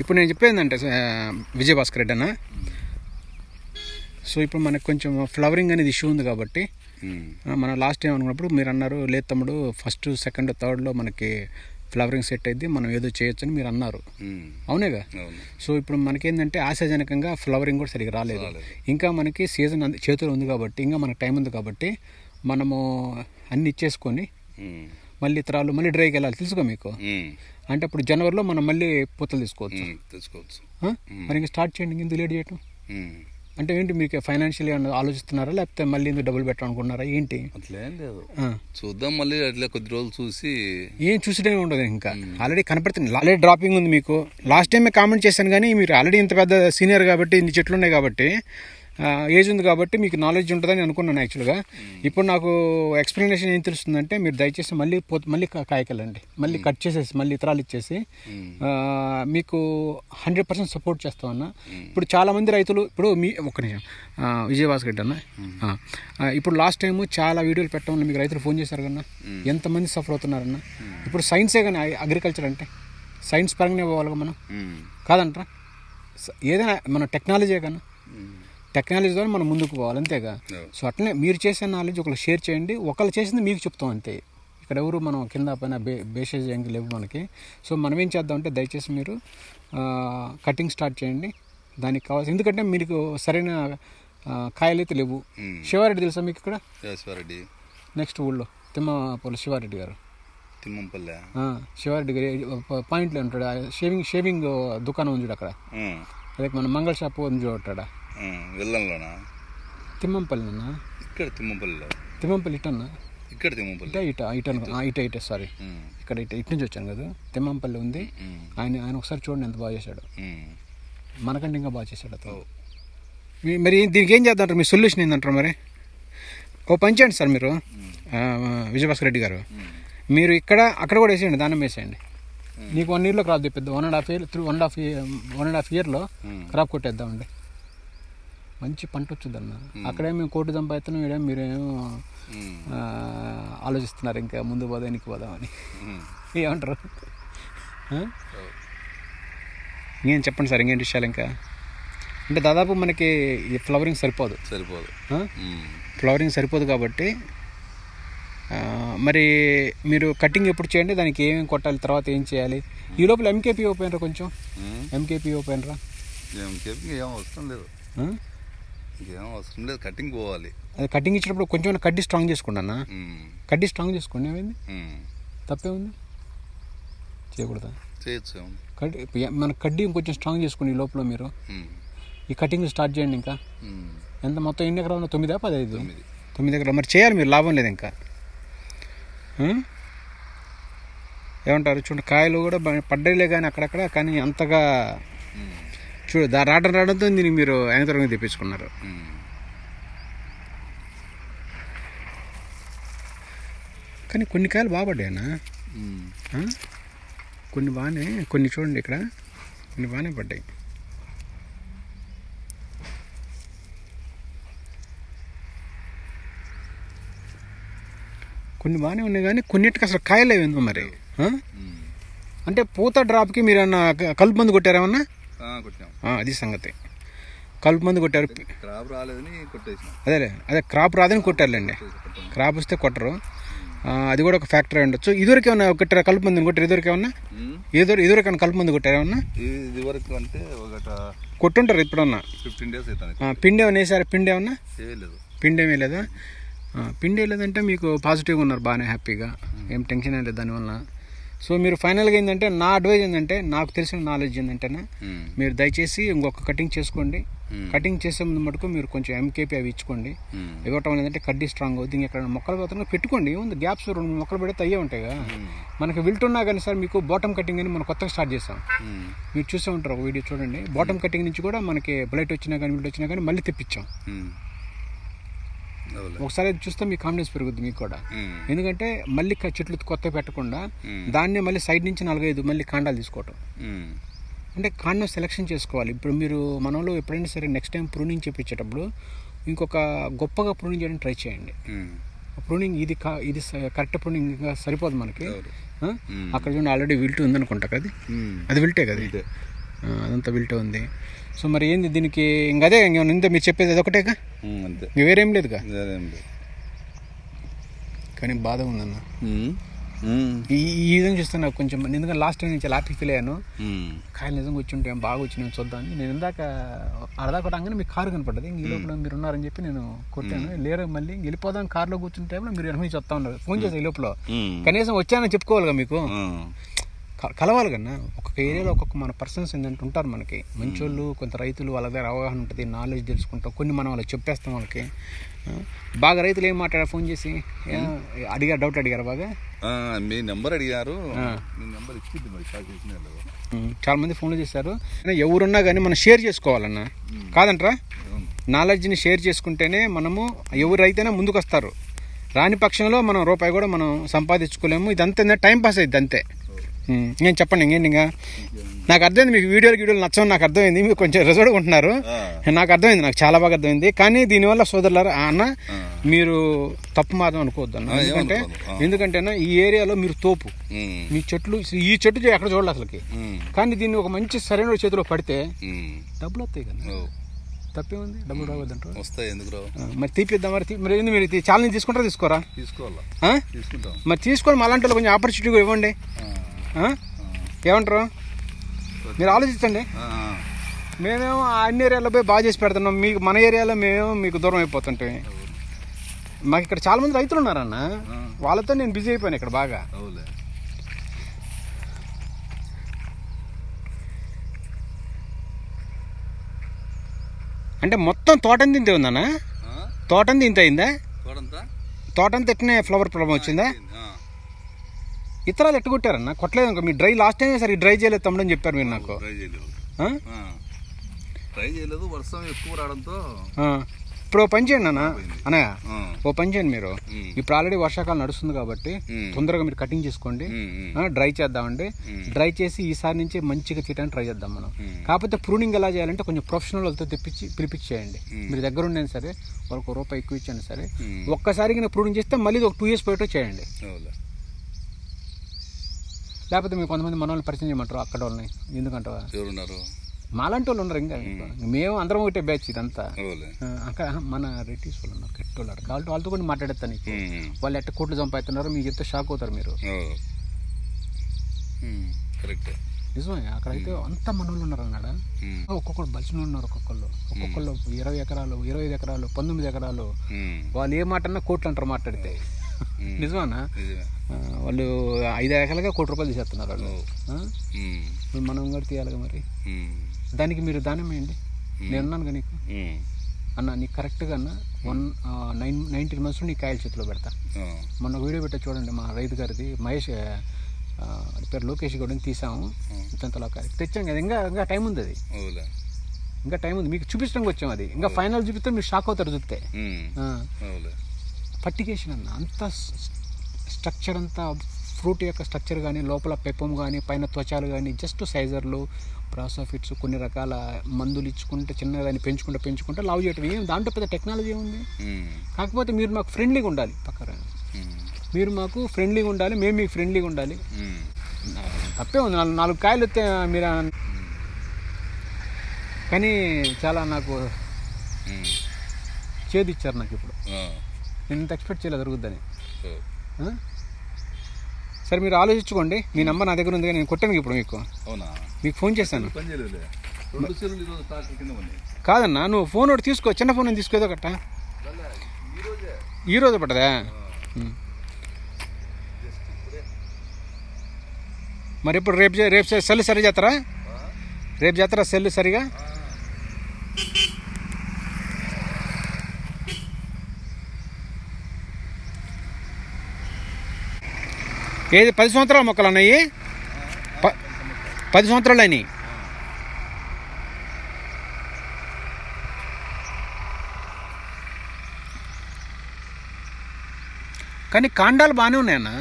ఇప్పుడు నేను చెప్పేందంటే విజయభాస్కర్ రెడ్డి అన్న, సో ఇప్పుడు మనకు కొంచెం ఫ్లవరింగ్ అనేది ఇష్యూ ఉంది కాబట్టి మన లాస్ట్ టైం అనుకున్నప్పుడు మీరు అన్నారు లేదు తమ్ముడు ఫస్ట్ సెకండ్ థర్డ్లో మనకి ఫ్లవరింగ్ సెట్ అయితే మనం ఏదో చేయొచ్చు అని మీరు అన్నారు, అవునేగా? సో ఇప్పుడు మనకేంటంటే ఆశాజనకంగా ఫ్లవరింగ్ కూడా సరిగ్గా రాలేదు. ఇంకా మనకి సీజన్ చేతులు ఉంది కాబట్టి ఇంకా మనకి టైం ఉంది కాబట్టి మనము అన్ని ఇచ్చేసుకొని మళ్ళీ ఇతరాలు మళ్ళీ డ్రైకి వెళ్ళాలి, తెలుసుకో మీకు. అంటే అప్పుడు జనవరిలో మనం మళ్ళీ పూతలు తీసుకోవచ్చు. మరి ఇంకా స్టార్ట్ చేయండి, ఇందుకు లేట్ చేయటం. అంటే ఏంటి మీకు ఫైనాన్షియల్ ఆలోచిస్తున్నారా లేకపోతే మళ్ళీ ఎందుకు డబ్బులు పెట్టాలనుకున్నారా ఏంటి? అట్లేం లేదు, చూద్దాం మళ్ళీ అట్లా కొద్ది రోజులు చూసి. ఏం చూసినే ఉండదు, ఇంకా ఆల్రెడీ కనపడుతుంది, ఆల్రెడీ డ్రాపింగ్ ఉంది మీకు. లాస్ట్ టైమే కామెంట్ చేశాను కానీ మీరు ఆల్రెడీ ఇంత పెద్ద సీనియర్ కాబట్టి ఇన్ని చెట్లు ఉన్నాయి కాబట్టి ఏజ్ ఉంది కాబట్టి మీకు నాలెడ్జ్ ఉంటుందని అనుకున్నాను యాక్చువల్గా. ఇప్పుడు నాకు ఎక్స్ప్లెనేషన్ ఏం తెలుస్తుందంటే మీరు దయచేసి మళ్ళీ కాయకెళ్ళండి, మళ్ళీ కట్ చేసేసి మళ్ళీ ఇతరాలు ఇచ్చేసి మీకు 100% సపోర్ట్ చేస్తామన్నా. ఇప్పుడు చాలామంది రైతులు ఇప్పుడు ఒక్క నిమిషం విజయభాస్కర్ రెడ్డి అన్న, ఇప్పుడు లాస్ట్ టైము చాలా వీడియోలు పెట్టడం మీకు రైతులు ఫోన్ చేశారు కన్నా, ఎంతమంది సఫర్ అవుతున్నారన్నా. ఇప్పుడు సైన్సే కానీ అగ్రికల్చర్ అంటే సైన్స్ పరంగానే పోవాలి మనం, కాదంటారా? ఏదైనా మన టెక్నాలజీ కన్నా టెక్నాలజీ ద్వారా మనం ముందుకు పోవాలి, అంతేగా? సో అట్లనే మీరు చేసే నాలెడ్జ్ ఒకళ్ళు షేర్ చేయండి, ఒకళ్ళు చేసింది మీకు చెప్తాం అంతే. ఇక్కడ ఎవరు మనం కింద పైన బేసేజ్ ఏం లేవు మనకి. సో మనం ఏం చేద్దామంటే దయచేసి మీరు కటింగ్ స్టార్ట్ చేయండి, దానికి కావాల్సి. ఎందుకంటే మీకు సరైన కాయలు అయితే లేవు. శివారెడ్డి తెలుసా మీకు? ఇక్కడ శివారెడ్డి నెక్స్ట్ ఊళ్ళో తిమ్మపల్లి శివారెడ్డి గారు, తిమ్మంపల్లె శివారెడ్డి గారు పాయింట్లో ఉంటాడు. షేవింగ్ దుకాణం ఉంది చూడు అక్కడ, అదే మన మంగళ షాప్ ఉంది చూడటాడా వెళ్ళంలోనా? తిమ్మంపల్లినా? ఇక్కడ తిమ్మంపల్లి ఇటన్నా? ఇక్కడ తిమ్మంపల్లి ఇట సారీ, ఇక్కడ ఇటు నుంచి వచ్చాను కదా. తిమ్మంపల్లి ఉంది. ఆయన ఒకసారి చూడండి ఎంత బాగా చేశాడు, మనకంటే ఇంకా బాగా చేశాడు అతను. మరి దీనికి ఏం చేద్దాంటారు? మీ సొల్యూషన్ ఏంటంటారు? మరి ఓ పని చేయండి సార్, మీరు విజయభాస్కర్ రెడ్డి గారు, మీరు అక్కడ కూడా వేసేయండి, దానం వేసేయండి. నీకు 1 yearలో క్రాప్ తెప్పిద్దాం. 1.5 yearలో క్రాప్ కొట్టేద్దామండి, మంచి పంట వచ్చింది అన్న. అక్కడే మేము కోటి సంపాదిస్తున్నాం, ఇడే మీరేమో ఆలోచిస్తున్నారు ఇంకా ముందు పోదాం వెనక్కి పోదామని. ఏమంటారు? ఇంకేం చెప్పండి సార్, ఇంకేంటి విషయాలు ఇంకా? అంటే దాదాపు మనకి ఫ్లవరింగ్ సరిపోదు ఫ్లవరింగ్ సరిపోదు కాబట్టి మరి మీరు కటింగ్ ఎప్పుడు చేయండి, దానికి ఏమేమి కొట్టాలి, తర్వాత ఏం చేయాలి? ఈ లోపల ఎంకేపీ ఓపెనరా, కొంచెం ఎంకేపీ ఓపెనరా. ఏం అవసరం లేదు, ఏం అవసరం లేదు, కటింగ్ పోవాలి. అది కటింగ్ ఇచ్చినప్పుడు కొంచెం కడ్డీ స్ట్రాంగ్ చేసుకోండి అన్న, కడ్డీ స్ట్రాంగ్ చేసుకోండి. ఏమైంది? తప్పే ఉంది, చేయకూడదా? చేయొచ్చు. మన కడ్డీ ఇంకొంచెం స్ట్రాంగ్ చేసుకోండి ఈ లోపల. మీరు ఈ కటింగ్ స్టార్ట్ చేయండి. ఇంకా ఎంత మొత్తం ఎన్ని ఎకరాలు ఉన్నా? 9 15? 9 ఎకరాలు. మరి చేయాలి మీరు, లాభం లేదు ఇంకా. ఏమంటారు? చూడండి కాయలు కూడా పడ్డాయిలే కానీ అక్కడక్కడ, కానీ అంతగా చూడు రావడంతో దీన్ని మీరు యంత్రంగా తెప్పించుకున్నారు. కానీ కొన్ని కాయలు బాగా పడ్డాయన్నా, కొన్ని బాగానే, కొన్ని చూడండి ఇక్కడ కొన్ని బాగానే పడ్డాయి. కొన్ని బాగానే ఉన్నాయి కానీ కొన్నిటికి అసలు కాయలు అయిందో మరి. అంటే పూత డ్రాప్కి మీరు ఏమన్నా కలుపు మందు కొట్టారేమన్నా? అది సంగతి, కలుపు మందు కొట్టారు. అదే క్రాప్ రాదని కొట్టారులేండి, క్రాప్ వస్తే కొట్టరు, అది కూడా ఒక ఫ్యాక్టరీ ఉండొచ్చు. ఇదివరకు ఏమన్నా కొట్టారా కలుపు మందుని? కొట్టారు ఇదివరకు ఏమన్నా? ఇదివరకు ఏమన్నా కలుపు మందు కొట్టారేమన్నా? కొట్టుంటారు ఇప్పుడన్నా. 15 days అవుతుంది. పిండి ఏమన్నా వేసారా? పిండి ఏమన్నా? పిండి ఏమీ లేదా? పిండి లేదంటే మీకు పాజిటివ్గా ఉన్నారు, బాగానే హ్యాపీగా, ఏం టెన్షన్ లేదు దానివల్ల. సో మీరు ఫైనల్గా ఏంటంటే నా అడ్వైజ్ ఏంటంటే, నాకు తెలిసిన నాలెడ్జ్ ఏంటంటేనే, మీరు దయచేసి ఇంకొక కటింగ్ చేసుకోండి. కటింగ్ చేసే ముందు మటుకు మీరు కొంచెం ఎంకేపీ అవి ఇచ్చుకోండి. ఇవ్వటం ఏంటంటే కడ్డీ స్ట్రాంగ్ అవుతుంది. ఎక్కడ మొక్కలు పోతున్నా పెట్టుకోండి, ఏముంది గ్యాప్స్ 2 మొక్కలు పెడితే అయ్యే ఉంటాయి కదా. మనకి విల్టున్నా కానీ సార్ మీకు బాటమ్ కటింగ్ అని మనం కొత్తగా స్టార్ట్ చేస్తాం, మీరు చూసే ఉంటారు ఒక వీడియో చూడండి. బాటమ్ కటింగ్ నుంచి కూడా మనకి బ్లైట్ వచ్చినా కానీ విల్ట్ వచ్చినా కానీ మళ్ళీ తెప్పించాం. ఒకసారి చూస్తే మీ కాన్ఫిడెన్స్ పెరుగుద్ది మీకు కూడా. ఎందుకంటే మళ్ళీ చెట్లు కొత్త పెట్టకుండా దాన్నే మళ్ళీ సైడ్ నుంచి 4-5 మళ్ళీ కాండాలు తీసుకోవటం. అంటే కాండం సెలెక్షన్ చేసుకోవాలి. ఇప్పుడు మీరు మనలో ఎప్పుడైనా సరే నెక్స్ట్ టైం ప్రూనింగ్ చేయించేటప్పుడు ఇంకొక గొప్పగా ప్రూనింగ్ చేయడానికి ట్రై చేయండి. ప్రూనింగ్ ఇది కరెక్ట్ ప్రూనింగ్ ఇంకా సరిపోదు మనకి. అక్కడ చూడండి ఆల్రెడీ విల్ట్ ఉందనుకుంటా కదా, అది విల్టే కదా. అదంతా విల్టో ఉంది. సో మరి ఏంది దీనికి ఇంకదే ఇంత మీరు చెప్పేది అదొకటేగా, అంతే, వేరేం లేదుగా. వేరేం లేదు. కానీ బాధ ఉందన్న ఈ విధంగా చూస్తే నాకు కొంచెం, ఎందుకంటే లాస్ట్ టైం నుంచి హ్యాపీ ఫీల్ అయ్యాను. కాయలు నిజంగా వచ్చి ఉంటే బాగా వచ్చి నేను చూద్దామని నేను ఇందాక అరదా కొట్టంగానే మీకు కారు కనపడ్డది. ఈ లోపల మీరు ఉన్నారని చెప్పి నేను కొట్టాను. లేరు మళ్ళీ వెళ్ళిపోదాం కార్లో కూర్చుంటే టైంలో మీరు వెనక నుంచి వస్తా ఉన్నారు. ఫోన్ చేసి ఈ లోపల కనీసం వచ్చానని చెప్పుకోవాలిగా, మీకు కలవాలి కన్నా. ఒక్కొక్క ఏరియాలో ఒక్కొక్క మన పర్సన్స్ ఏంటంటే ఉంటారు మనకి మంచోళ్ళు, కొంత రైతులు, వాళ్ళ దగ్గర అవగాహన ఉంటుంది, నాలెడ్జ్ తెలుసుకుంటాం. కొన్ని మనం వాళ్ళకి చెప్పేస్తాం. వాళ్ళకి బాగా రైతులు ఏం మాట్లాడారు ఫోన్ చేసి అడిగారు, డౌట్ అడిగారు బాగా. మీ నెంబర్ అడిగారు, మీ నెంబర్ ఇచ్చింది మరి చాలా మంది ఫోన్లు చేశారు. ఎవరున్నా కానీ మనం షేర్ చేసుకోవాలన్న, కాదంటరా? నాలెడ్జ్ని షేర్ చేసుకుంటేనే మనము ఎవరైతేనే ముందుకు వస్తారు. రాని పక్షంలో మనం రూపాయి కూడా మనం సంపాదించుకోలేము. ఇదంతా టైం పాస్ అయ్యింది అంతే. నేను చెప్పండి ఇంకేంటి. ఇంకా నాకు అర్థమైంది మీకు వీడియోలు నచ్చవు, నాకు అర్థమైంది. మీరు కొంచెం రిజర్వ్గా ఉంటున్నారు, నాకు అర్థమైంది, నాకు చాలా బాగా అర్థమైంది. కానీ దీనివల్ల సోదరులారా అన్న మీరు తప్పు మాత్రం అనుకోవద్దు అన్న. ఎందుకంటే ఈ ఏరియాలో మీరు తోపు, మీ చెట్లు, ఈ చెట్టు ఎక్కడ చూడాలి అసలుకి. కానీ దీన్ని ఒక మంచి సరైన చేతిలో పడితే డబ్బులు వస్తాయి కదా, తప్పేముంది? డబ్బులు రావద్దంటారు, వస్తాయి. ఎందుకు రావు? మరి తీపిద్దాం. మరి మీరు ఛాలెంజ్ తీసుకుంటారా, తీసుకోరా? మరి తీసుకొని అలాంటి కొంచెం ఆపర్చునిటీ ఇవ్వండి. ఏమంటారు? మీరు ఆలోచించండి. మేమేమో అన్ని ఏరియాలో పోయి బాగా చేసి పెడుతున్నాం, మీకు మన ఏరియాలో మేమేమో మీకు దూరం అయిపోతుంటే. మాకు ఇక్కడ చాలా మంది రైతులు ఉన్నారన్న, వాళ్ళతో నేను బిజీ అయిపోయాను ఇక్కడ బాగా. అంటే మొత్తం తోటంతా ఇంతే ఉందన్నా? తోటంతా ఇంత అయిందా? తోటంతా ఎట్నే ఫ్లవర్ ప్రాబ్లం వచ్చిందా? ఇతరాలు ఎట్టుకొట్టారన్న? కొట్టలేదు ఇంకా. మీ డ్రై లాస్ట్ టైం సరే డ్రై చేయలేదు తమ్ముడని చెప్పారు మీరు నాకు. వర్షం ఎక్కువ రావడంతో ఇప్పుడు ఓ పని చేయండి అన్నయ్య, ఓ పని చేయండి మీరు. ఇప్పుడు ఆల్రెడీ వర్షాకాలం నడుస్తుంది కాబట్టి తొందరగా మీరు కటింగ్ చేసుకోండి, డ్రై చేద్దామండి. డ్రై చేసి ఈసారి నుంచి మంచిగా తీయడానికి ట్రై చేద్దాం మనం. కాకపోతే ప్రూనింగ్ ఎలా చేయాలంటే కొంచెం ప్రొఫెషనల్ వాళ్ళతో పిలిపించేయండి. మీరు దగ్గర ఉండేది సరే, వాళ్ళకి ₹1 ఎక్కువ ఇచ్చాను సరే, ఒక్కసారికి ప్రూనింగ్ చేస్తే మళ్ళీ ఒక 2 years పోయేటో చేయండి. లేకపోతే మీరు కొంతమంది మన వాళ్ళని పరిచయం చేయమంటారు అక్కడ వాళ్ళని. ఎందుకంటావా? మాలాంటి వాళ్ళు ఉన్నారు. ఇంకా మేము అందరం ఒకటే బ్యాచ్ ఇదంతా. అక్కడ మన రిలేటివ్స్ వాళ్ళు ఉన్నారు, కట్టి వాళ్ళు, కాబట్టి వాళ్ళతో కూడా మాట్లాడేస్తాను. వాళ్ళు ఎట్ట కోట్లు సంపాదిస్తున్నారు మీకు చెప్తే షాక్ అవుతారు మీరు. నిజమే, అక్కడైతే అంతా మన వాళ్ళు ఉన్నారు అన్నాడు. ఒక్కొక్కరు బలిసిన ఉన్నారు, ఒక్కొక్కళ్ళు 20 ఎకరాలు, 25 ఎకరాలు, 19 ఎకరాలు. వాళ్ళు ఏ మాట అన్నా కోట్లు అంటారు మాట్లాడితే. నిజమేనా? వాళ్ళు 5 ఎకరాలుగా ₹1 తీసేస్తున్నారు వాళ్ళు. మనం కూడా తీయాలిగా మరి. దానికి మీరు దానం వేయండి. నేనున్నాను నీకు అన్న, నీకు కరెక్ట్గా అన్న 19 months నీ కాయల చేతిలో పెడతా. మొన్న వీడియో పెట్టా చూడండి, మా రైతు గారిది, మహేష్ పేరు లోకేష్ కూడా తీసాము. ఇంతలో తెచ్చాం కదా. ఇంకా టైం ఉంది, అది ఇంకా టైం ఉంది. మీకు చూపించడానికి వచ్చాం. అది ఇంకా ఫైనల్ చూపిస్తే మీరు షాక్ అవుతారు చూస్తే. పర్టికేషన్ అన్న అంత స్ట్రక్చర్ అంతా, ఫ్రూట్ యొక్క స్ట్రక్చర్ కానీ, లోపల పెప్పం కానీ, పైన త్వచాలు కానీ, జస్ట్ సైజర్లు, ప్రాసోఫిట్స్, కొన్ని రకాల మందులు ఇచ్చుకుంటే చిన్నదాన్ని పెంచుకుంటే లావు చేయటం. ఏం దాంట్లో పెద్ద టెక్నాలజీ ఉంది. కాకపోతే మీరు మాకు ఫ్రెండ్లీగా ఉండాలి. పక్కన మీరు మాకు ఫ్రెండ్లీగా ఉండాలి, మేము మీకు ఫ్రెండ్లీగా ఉండాలి. తప్పే ఉంది. 4 కాయలు వస్తే మీరు. కానీ చాలా నాకు చేదిచ్చారు నాకు ఇప్పుడు. నేను ఇంత ఎక్స్పెక్ట్ చేయలేదు జరుగుద్దని. సరే మీరు ఆలోచించుకోండి. మీ నెంబర్ నా దగ్గర ఉంది, నేను కొట్టాను ఇప్పుడు మీకు ఫోన్ చేశాను. కాదన్నా, నువ్వు ఫోన్ ఒకటి తీసుకో, చిన్న ఫోన్ నేను తీసుకోదో కట్ట. ఈరోజు పట్టదా? మరి ఇప్పుడు రేపు సెల్ సరి చేస్తారా? రేపు చేస్తారా సెల్ సరిగా? ఏది 10 సంవత్సరాల మొక్కలు అన్నాయి? 10 సంవత్సరాలు అయినాయి. కానీ కాండాలు బాగానే ఉన్నాయన్న,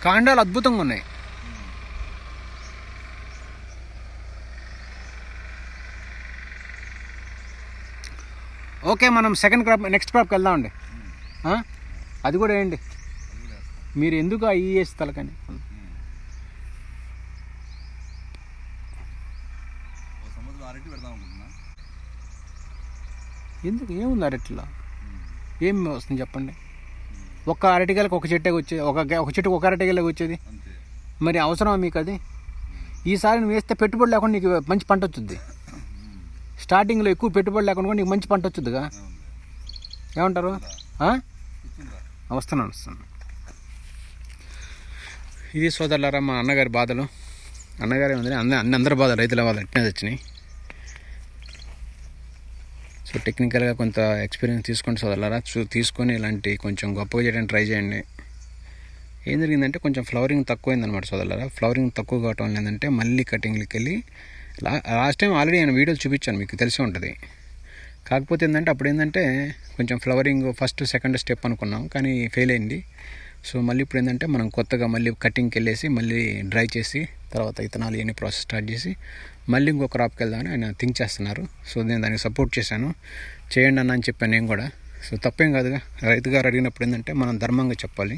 కాండాలు అద్భుతంగా ఉన్నాయి. ఓకే, మనం నెక్స్ట్ క్రాప్కి వెళ్దామండి. అది కూడా వేయండి. మీరు ఎందుకు అవి వేసి తలకని అరటి పెడదాం అనుకుంటున్నా. ఎందుకు ఏముంది అరటిలో ఏం వస్తుంది చెప్పండి? ఒక్క అరటికాయలకు ఒక చెట్టే వచ్చేది, ఒక చెట్టుకు ఒక అరటికాయలకు వచ్చేది. మరి అవసరమా మీకు అది? ఈసారి నువ్వు వేస్తే పెట్టుబడి లేకుండా నీకు మంచి పంట వచ్చింది. స్టార్టింగ్లో ఎక్కువ పెట్టుబడి లేకుండా కూడా నీకు మంచి పంట వచ్చిందిగా. ఏమంటారు? వస్తున్నాను. ఇది సోదరులారా మా అన్నగారి బాధలు. అన్నగారే ఉంది, అందరి బాధలు, రైతుల బాధలు అట్నే వచ్చినాయి. సో టెక్నికల్గా కొంత ఎక్స్పీరియన్స్ తీసుకోండి సోదరులారా. తీసుకొని ఇలాంటి కొంచెం గొప్పగా చేయడానికి ట్రై చేయండి. ఏం జరిగిందంటే కొంచెం ఫ్లవరింగ్ తక్కువైందనమాట సోదరులారా. ఫ్లవరింగ్ తక్కువ కావటం వల్ల ఏంటంటే మళ్ళీ కటింగ్లకి వెళ్ళి లాస్ట్ టైం ఆల్రెడీ నేను వీడియోలు చూపించాను, మీకు తెలిసే ఉంటుంది. కాకపోతే ఏంటంటే అప్పుడు ఏంటంటే కొంచెం ఫ్లవరింగ్ ఫస్ట్ సెకండ్ స్టెప్ అనుకున్నాం, కానీ ఫెయిల్ అయింది. సో మళ్ళీ ఇప్పుడు ఏంటంటే మనం కొత్తగా మళ్ళీ కటింగ్కి వెళ్ళేసి మళ్ళీ డ్రై చేసి తర్వాత ఇతనాలు ఇవన్నీ ప్రాసెస్ స్టార్ట్ చేసి మళ్ళీ ఇంకో క్రాప్కి వెళ్దామని ఆయన థింక్ చేస్తున్నారు. సో నేను దానికి సపోర్ట్ చేశాను, చేయండి అన్న అని చెప్పాను నేను కూడా. సో తప్పేం కాదుగా, రైతు గారు అడిగినప్పుడు ఏంటంటే మనం ధర్మంగా చెప్పాలి.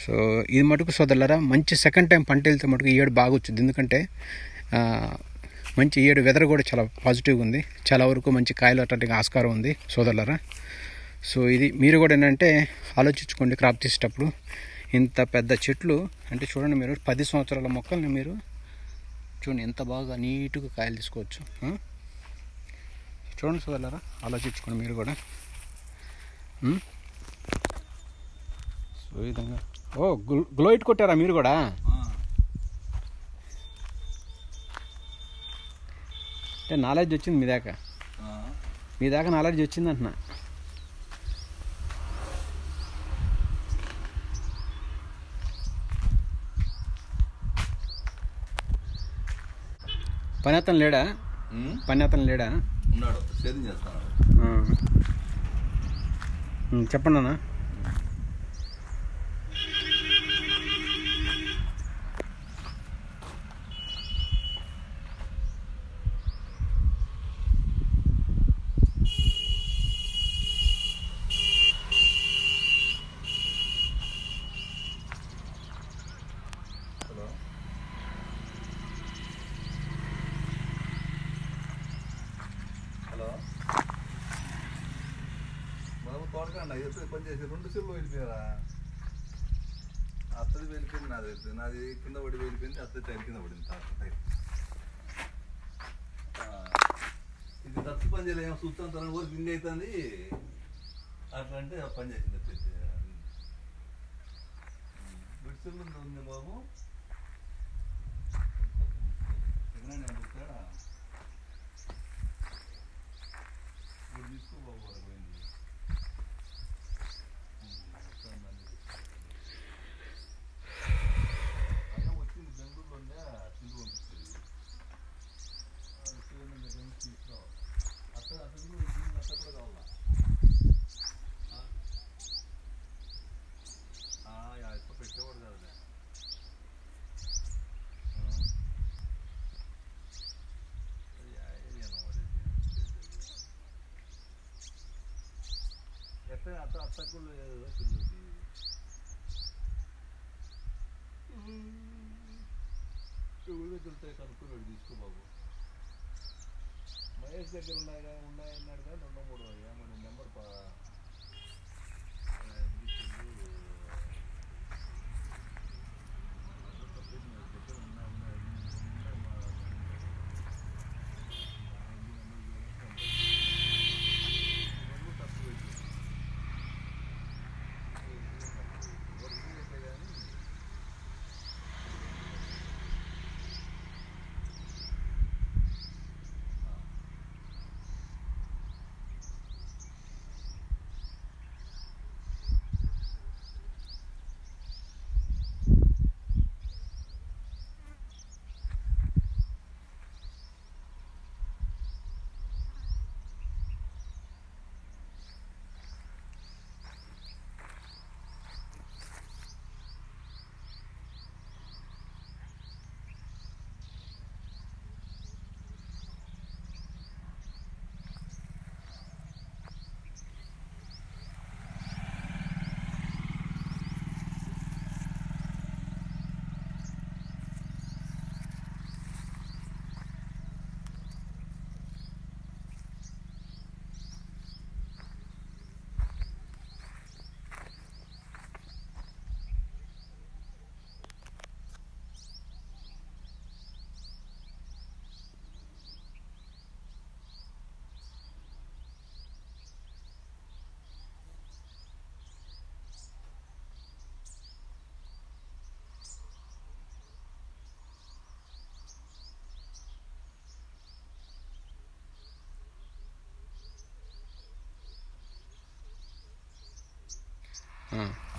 సో ఇది మటుకు సోదరులారా మంచి సెకండ్ టైం పంట వెళ్తే మటుకు ఈ ఏడు బాగా వచ్చింది. ఎందుకంటే మంచి ఈ ఏడు వెదర్ కూడా చాలా పాజిటివ్గా ఉంది, చాలా వరకు మంచి కాయలు అట్లాంటి ఆస్కారం ఉంది సోదరులారా. సో ఇది మీరు కూడా ఏంటంటే ఆలోచించుకోండి క్రాప్ తీసేటప్పుడు. ఇంత పెద్ద చెట్లు అంటే చూడండి, మీరు 10 సంవత్సరాల మొక్కల్ని మీరు చూడండి ఎంత బాగా నీట్గా కాయలు తీసుకోవచ్చు. చూడండి సోదరులారా, ఆలోచించుకోండి మీరు కూడా. సో ఈ విధంగా గ్లో ఇట్ కొట్టారా మీరు కూడా? అంటే నాలెడ్జ్ వచ్చింది మీ దాకా నాలెడ్జ్ వచ్చింది అంటున్నా. పని అతను లేడా? ఉన్నాడు, సేద్యం చేస్తాడు. చెప్పండి అన్న. హలో బాబు, తోటకండి ఎప్పుడు పని చేసి 2 సిల్లు వెళ్ళిపోయారా? అత్తది వెళ్ళిపోయింది, నాది కింద పడి వెళ్ళిపోయింది, అత్తది టైం కింద పడింది. ఇది టచ్ పని చేయలేదు, ఏమో చూస్తాను తన ఊరికి రింగ్ అవుతుంది అట్లా అంటే పని చేసింది. బిడ్సిల్ ఉంది బాబు, తీసుకో బాబు, పోయింది. అదే వచ్చింది బెంగళూరులో ఉండే తింటూ పంపిస్తుంది. తీసుకురావాలి అక్కడ కూడా కావాలా? ఎక్కువ పెట్టేవాడు కదా. ఎట్లా అత్తకు లేదు పిల్లలకి. ఊరి దగ్గర కనుక్కున్నాడు, తీసుకో బాబు. మహేష్ దగ్గర ఉన్నాయన్నాడు కానీ 2-3 ఏమన్నా నెంబర్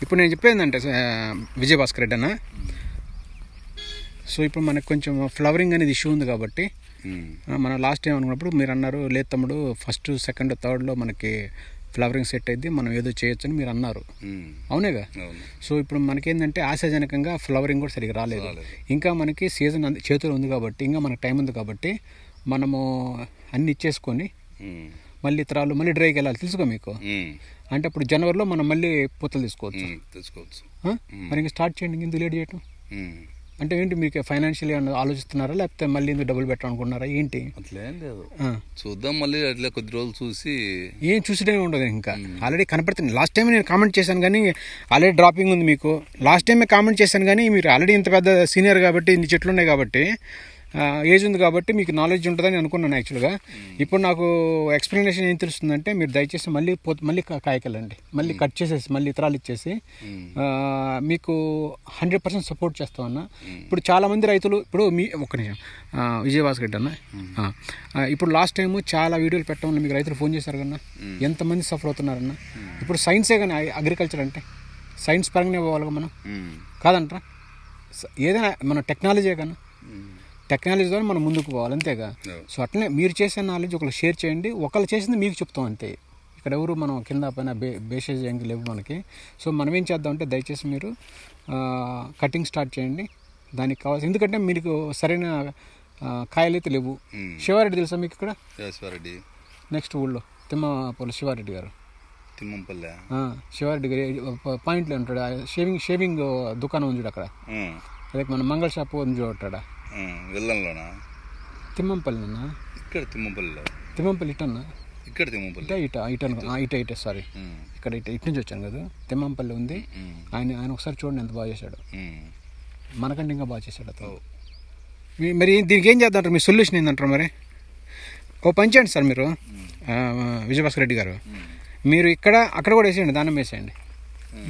ఇప్పుడు నేను చెప్పేందంటే విజయభాస్కర్ రెడ్డి అన్న, సో ఇప్పుడు మనకు కొంచెం ఫ్లవరింగ్ అనేది ఇష్యూ ఉంది కాబట్టి మనం లాస్ట్ టైం అనుకున్నప్పుడు మీరు అన్నారు లేదు తమ్ముడు ఫస్ట్ సెకండ్ థర్డ్లో మనకి ఫ్లవరింగ్ సెట్ అయితే మనం ఏదో చేయొచ్చని మీరు అన్నారు, అవునేగా? సో ఇప్పుడు మనకేంటంటే ఆశాజనకంగా ఫ్లవరింగ్ కూడా సరిగ్గా రాలేదు. ఇంకా మనకి సీజన్ చేతులు ఉంది కాబట్టి ఇంకా మనకి టైం ఉంది కాబట్టి మనము అన్ని ఇచ్చేసుకొని మళ్ళీ ఇతరాలు మళ్ళీ డ్రైకి వెళ్ళాలి, తెలుసుకో మీకు. అంటే అప్పుడు జనవరిలో మనం మళ్ళీ పూతలు తీసుకోవచ్చు. మరి ఇంకా స్టార్ట్ చేయండి, ఇందుకు లేట్ చేయటం అంటే ఏంటి? మీకు ఫైనాన్షియల్ ఆలోచిస్తున్నారా లేకపోతే మళ్ళీ ఎందుకు డబ్బులు పెట్టాలనుకున్నారా ఏంటి? అట్లేం లేదు, చూద్దాం మళ్ళీ అట్లా కొద్ది రోజులు చూసి. ఏం చూసినే ఉండదు, ఇంకా ఆల్రెడీ కనపడుతుంది. లాస్ట్ టైం నేను కామెంట్ చేశాను కానీ ఆల్రెడీ డ్రాపింగ్ ఉంది మీకు. లాస్ట్ టైమే కామెంట్ చేశాను కానీ మీరు ఆల్రెడీ ఇంత పెద్ద సీనియర్ కాబట్టి ఇన్ని చెట్లు ఉన్నాయి కాబట్టి ఏజ్ ఉంది కాబట్టి మీకు నాలెడ్జ్ ఉంటుందని అనుకున్నాను యాక్చువల్గా. ఇప్పుడు నాకు ఎక్స్ప్లెనేషన్ ఏం తెలుస్తుందంటే మీరు దయచేసి మళ్ళీ కాయకెళ్ళండి, మళ్ళీ కట్ చేసేసి మళ్ళీ ఇతరాలు ఇచ్చేసి మీకు 100% సపోర్ట్ చేస్తామన్నా. ఇప్పుడు చాలామంది రైతులు ఇప్పుడు ఒక్క నిమిషం విజయభాస్కర్ రెడ్డి అన్న, ఇప్పుడు లాస్ట్ టైము చాలా వీడియోలు పెట్టడం మీకు రైతులు ఫోన్ చేశారు కన్నా, ఎంతమంది సఫర్ అవుతున్నారన్న. ఇప్పుడు సైన్సే కానీ అగ్రికల్చర్ అంటే సైన్స్ పరంగానే పోవాలి మనం, కాదంటారా? ఏదైనా మన టెక్నాలజీ కన్నా టెక్నాలజీ ద్వారా మనం ముందుకు పోవాలి, అంతేగా? సో అట్లనే మీరు చేసే నాలెడ్జ్ ఒకళ్ళు షేర్ చేయండి, ఒకళ్ళు చేసింది మీకు చెప్తాం అంతే. ఇక్కడ ఎవరు మనం కింద పైన బేసేజ్ ఏంటి లేవు మనకి. సో మనం ఏం చేద్దామంటే దయచేసి మీరు కటింగ్ స్టార్ట్ చేయండి, దానికి కావాల్సి. ఎందుకంటే మీకు సరైన కాయలు అయితే లేవు. శివారెడ్డి తెలుసా మీకు? ఇక్కడ శివారెడ్డి నెక్స్ట్ ఊళ్ళో తిమ్మపల్లి శివారెడ్డి గారు, తిమ్మంపల్లి శివారెడ్డి గారు పాయింట్లో ఉంటాడు. షేవింగ్ దుకాణం ఉంది చూడు అక్కడ, అదే మన మంగళ షాప్ ఉంది చూడటాడా వెళ్ళంలోనా? తిమ్మంపల్లినా? ఇక్కడ తిమ్మంపల్లి ఇటన్నా? ఇక్కడ తిమ్మంపల్లి ఇట సారీ, ఇక్కడ ఇటు నుంచి వచ్చాను కదా. తిమ్మంపల్లి ఉంది. ఆయన ఒకసారి చూడండి ఎంత బాగా చేశాడు, మనకంటే ఇంకా బాగా చేశాడు అతను. మరి దీనికి ఏం చేద్దాంటారు? మీ సొల్యూషన్ ఏంటంటారు? మరి ఓ పని చేయండి సార్, మీరు విజయభాస్కర్ రెడ్డి గారు, మీరు అక్కడ కూడా వేసేయండి, దానం వేసేయండి.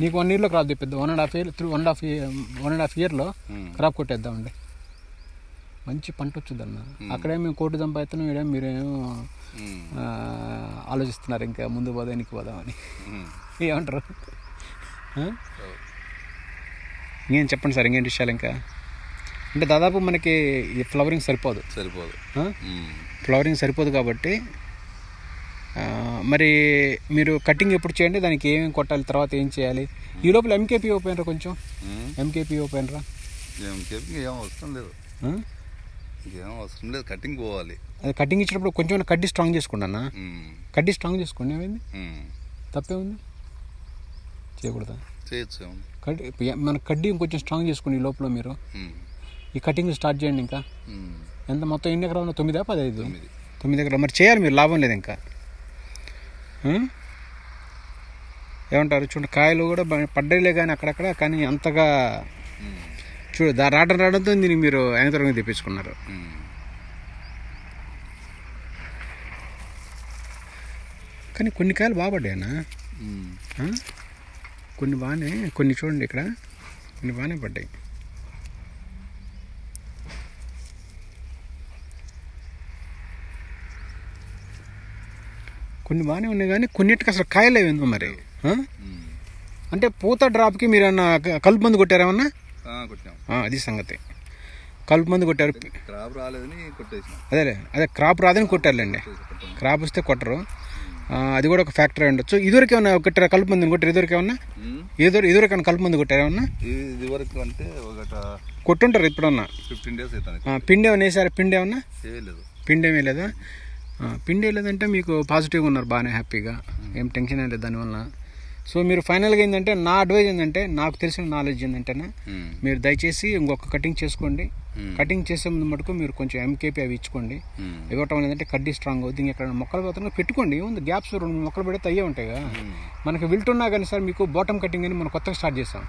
నీకు 1 yearలో క్రాప్ తెప్పిద్దాం. 1.5 yearలో క్రాప్ కొట్టేద్దామండి, మంచి పంట వచ్చుద్దన్న. అక్కడే మేము కోటి సంపాదిస్తున్నాం, ఇక్కడ మీరేమో ఆలోచిస్తున్నారు ఇంకా ముందు పోదా వెనక్కి పోదామని. ఏమంటారు? ఇంకేం చెప్పండి సార్, ఇంకేంటి విషయాలు? ఇంకా అంటే దాదాపు మనకి ఈ ఫ్లవరింగ్ సరిపోదు ఫ్లవరింగ్ సరిపోదు కాబట్టి మరి మీరు కటింగ్ ఎప్పుడు చేయండి, దానికి ఏమేమి కొట్టాలి, తర్వాత ఏం చేయాలి? ఈ లోపల ఎంకేపీ ఓపెనరా? కొంచెం ఎంకేపీ ఓపెనరా? ఏం అవసరం లేదు, ఏం అవసరం లేదు, కటింగ్ పోవాలి. అది కటింగ్ ఇచ్చినప్పుడు కొంచెం కడ్డీ స్ట్రాంగ్ చేసుకోండి అన్న, కడ్డీ స్ట్రాంగ్ చేసుకోండి. ఏమైంది? తప్పే ఉంది, చేయకూడదా? చేయొచ్చు. మన కడ్డీ ఇంకొంచెం స్ట్రాంగ్ చేసుకోండి. ఈ లోపల మీరు ఈ కటింగ్ స్టార్ట్ చేయండి. ఇంకా ఎంత మొత్తం ఎన్ని ఎకరాలు? 9 15? 9 ఎకరాలు. మరి చేయాలి మీరు, లాభం లేదు ఇంకా. ఏమంటారు? చూడండి కాయలు కూడా పడ్డాయిలే కానీ అక్కడక్కడ, కానీ అంతగా చూడు రావడంతో దీనికి మీరు యంత్రంగా తెప్పించుకున్నారు. కానీ కొన్ని కాయలు బాగా పడ్డాయనా? కొన్ని చూడండి ఇక్కడ కొన్ని బాగానే పడ్డాయి. కొన్ని బాగానే ఉన్నాయి కానీ కొన్నిటికి అసలు కాయలు అయిందో మరి. అంటే పూత డ్రాప్కి మీరు ఏమన్నా కలుపు మందు కొట్టారేమన్నా? అది సంగతి, కలుపు మందు కొట్టారు. అదే క్రాప్ రాదని కొట్టారులేండి, క్రాప్ వస్తే కొట్టరు, అది కూడా ఒక ఫ్యాక్టరీ ఉండొచ్చు. ఇదివరకు ఏమన్నా కొట్టారా కలుపు మందుని? కొట్టారు ఇదివరకు ఏమన్నా? ఇదివరకు ఏమన్నా కలుపు మందు కొట్టారేమన్నా? కొట్టుంటారు ఇప్పుడన్నా. 15 days పిండి ఏమన్నా వేసారా? పిండి ఏమీ లేదా? పిండి వేయలేదంటే మీకు పాజిటివ్గా ఉన్నారు, బాగానే హ్యాపీగా, ఏం టెన్షన్ ఏం లేదు దానివల్ల. సో మీరు ఫైనల్గా ఏంటంటే నా అడ్వైజ్ ఏంటంటే, నాకు తెలిసిన నాలెడ్జ్ ఏంటంటేనే మీరు దయచేసి ఇంకొక కటింగ్ చేసుకోండి. కటింగ్ చేసే ముందు మటుకు మీరు కొంచెం ఎంకేపీ అవి ఇచ్చుకోండి. ఇవ్వటం ఏంటంటే కడ్డీ స్ట్రాంగ్ అవుతుంది. ఇంకెక్కడ మొక్కలు పోతున్నా పెట్టుకోండి, ఏముంది గ్యాప్స్ 2 మొక్కలు పెడితే అయ్యే ఉంటాయి కదా. మనకి విల్టున్నా కానీ సార్ మీకు బాటమ్ కటింగ్ అని మనం కొత్తగా స్టార్ట్ చేసాం,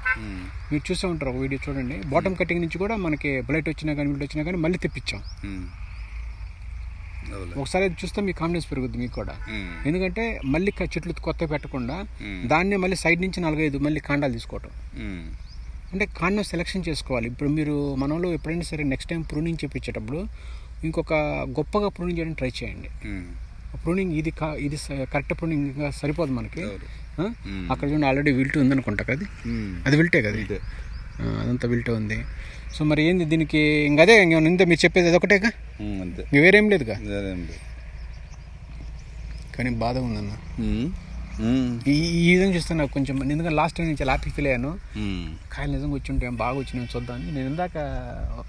మీరు చూసే ఉంటారు ఒక వీడియో చూడండి. బాటమ్ కటింగ్ నుంచి కూడా మనకి బ్లైట్ వచ్చినా కానీ విల్ట్ వచ్చినా కానీ మళ్ళీ తెప్పించాం. ఒకసారి చూస్తే మీ కాన్ఫిడెన్స్ పెరుగుద్ది మీకు కూడా. ఎందుకంటే మళ్ళీ చెట్లు కొత్తగా పెట్టకుండా దాన్నే మళ్ళీ సైడ్ నుంచి 4-5 మళ్ళీ కాండాలు తీసుకోవటం. అంటే కాండం సెలెక్షన్ చేసుకోవాలి. ఇప్పుడు మీరు మనలో ఎప్పుడైనా సరే నెక్స్ట్ టైం ప్రూనింగ్ చేయించేటప్పుడు ఇంకొక గొప్పగా ప్రూనింగ్ చేయడానికి ట్రై చేయండి. ప్రూనింగ్ ఇది ఇది కరెక్ట్ ప్రూనింగ్ ఇంకా సరిపోదు మనకి. ఎవరు? అక్కడ చూడండి ఆల్రెడీ విల్ట్ ఉందనుకుంటా కదా, అది విల్టే కదా, అదంతా విల్టే ఉంది. సో మరి ఏంది దీనికి ఇంక అదే ఇంత మీరు చెప్పేది అదొకటేగా, అంతే, వేరేం లేదుగా. వేరేం లేదు. కానీ బాధ ఉందన్న ఈ విధంగా చూస్తే నాకు కొంచెం, ఎందుకంటే లాస్ట్ టైం నుంచి హ్యాపీ ఫీల్ అయ్యాను. కాయలు నిజంగా వచ్చి ఉంటే బాగా వచ్చి నేను చూద్దామని నేను ఇందాక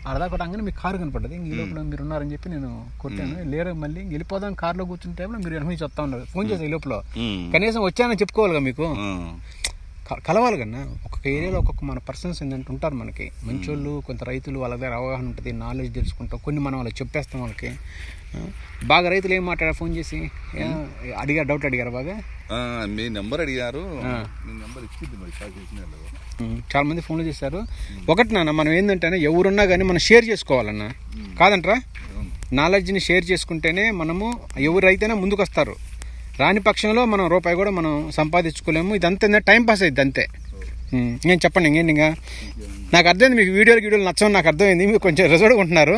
అరదా కొట్టంగానే మీకు కారు కనపడ్డది. ఈ లోపల మీరు ఉన్నారని చెప్పి నేను కొట్టాను. లేరు మళ్ళీ వెళ్ళిపోదాం కార్లో కూర్చుంటే మీరు వెనక నుంచి వస్తా ఉన్నారు. ఫోన్ చేసి ఈ లోపల కనీసం వచ్చానని చెప్పుకోవాలిగా, మీకు కలవాలి కన్నా. ఒక్కొక్క ఏరియాలో ఒక్కొక్క మన పర్సన్స్ ఏంటంటే ఉంటారు మనకి మంచోళ్ళు, కొంత రైతులు, వాళ్ళ దగ్గర అవగాహన ఉంటుంది, నాలెడ్జ్ తెలుసుకుంటాం. కొన్ని మనం వాళ్ళకి చెప్పేస్తాం. వాళ్ళకి బాగా రైతులు ఏం మాట్లాడారు ఫోన్ చేసి అడిగారు, డౌట్ అడిగారు బాగా. మీ నెంబర్ అడిగారు, మీ నెంబర్ ఇచ్చింది మరి చాలా మంది ఫోన్లు చేశారు. ఒకటి నాన్న, మనం ఏంటంటే ఎవరున్నా కానీ మనం షేర్ చేసుకోవాలన్నా, కాదంటరా? నాలెడ్జ్ని షేర్ చేసుకుంటేనే మనము ఎవరైతేనే ముందుకు వస్తారు. రాని పక్షంలో మనం రూపాయి కూడా మనం సంపాదించుకోలేము. ఇదంతా టైం పాస్ అయ్యింది అంతే. నేను చెప్పండి ఇంకేంటి. ఇంకా నాకు అర్థమైంది, మీకు వీడియోలు నచ్చడం నాకు అర్థమైంది. మీరు కొంచెం రిజర్వ్గా ఉంటున్నారు,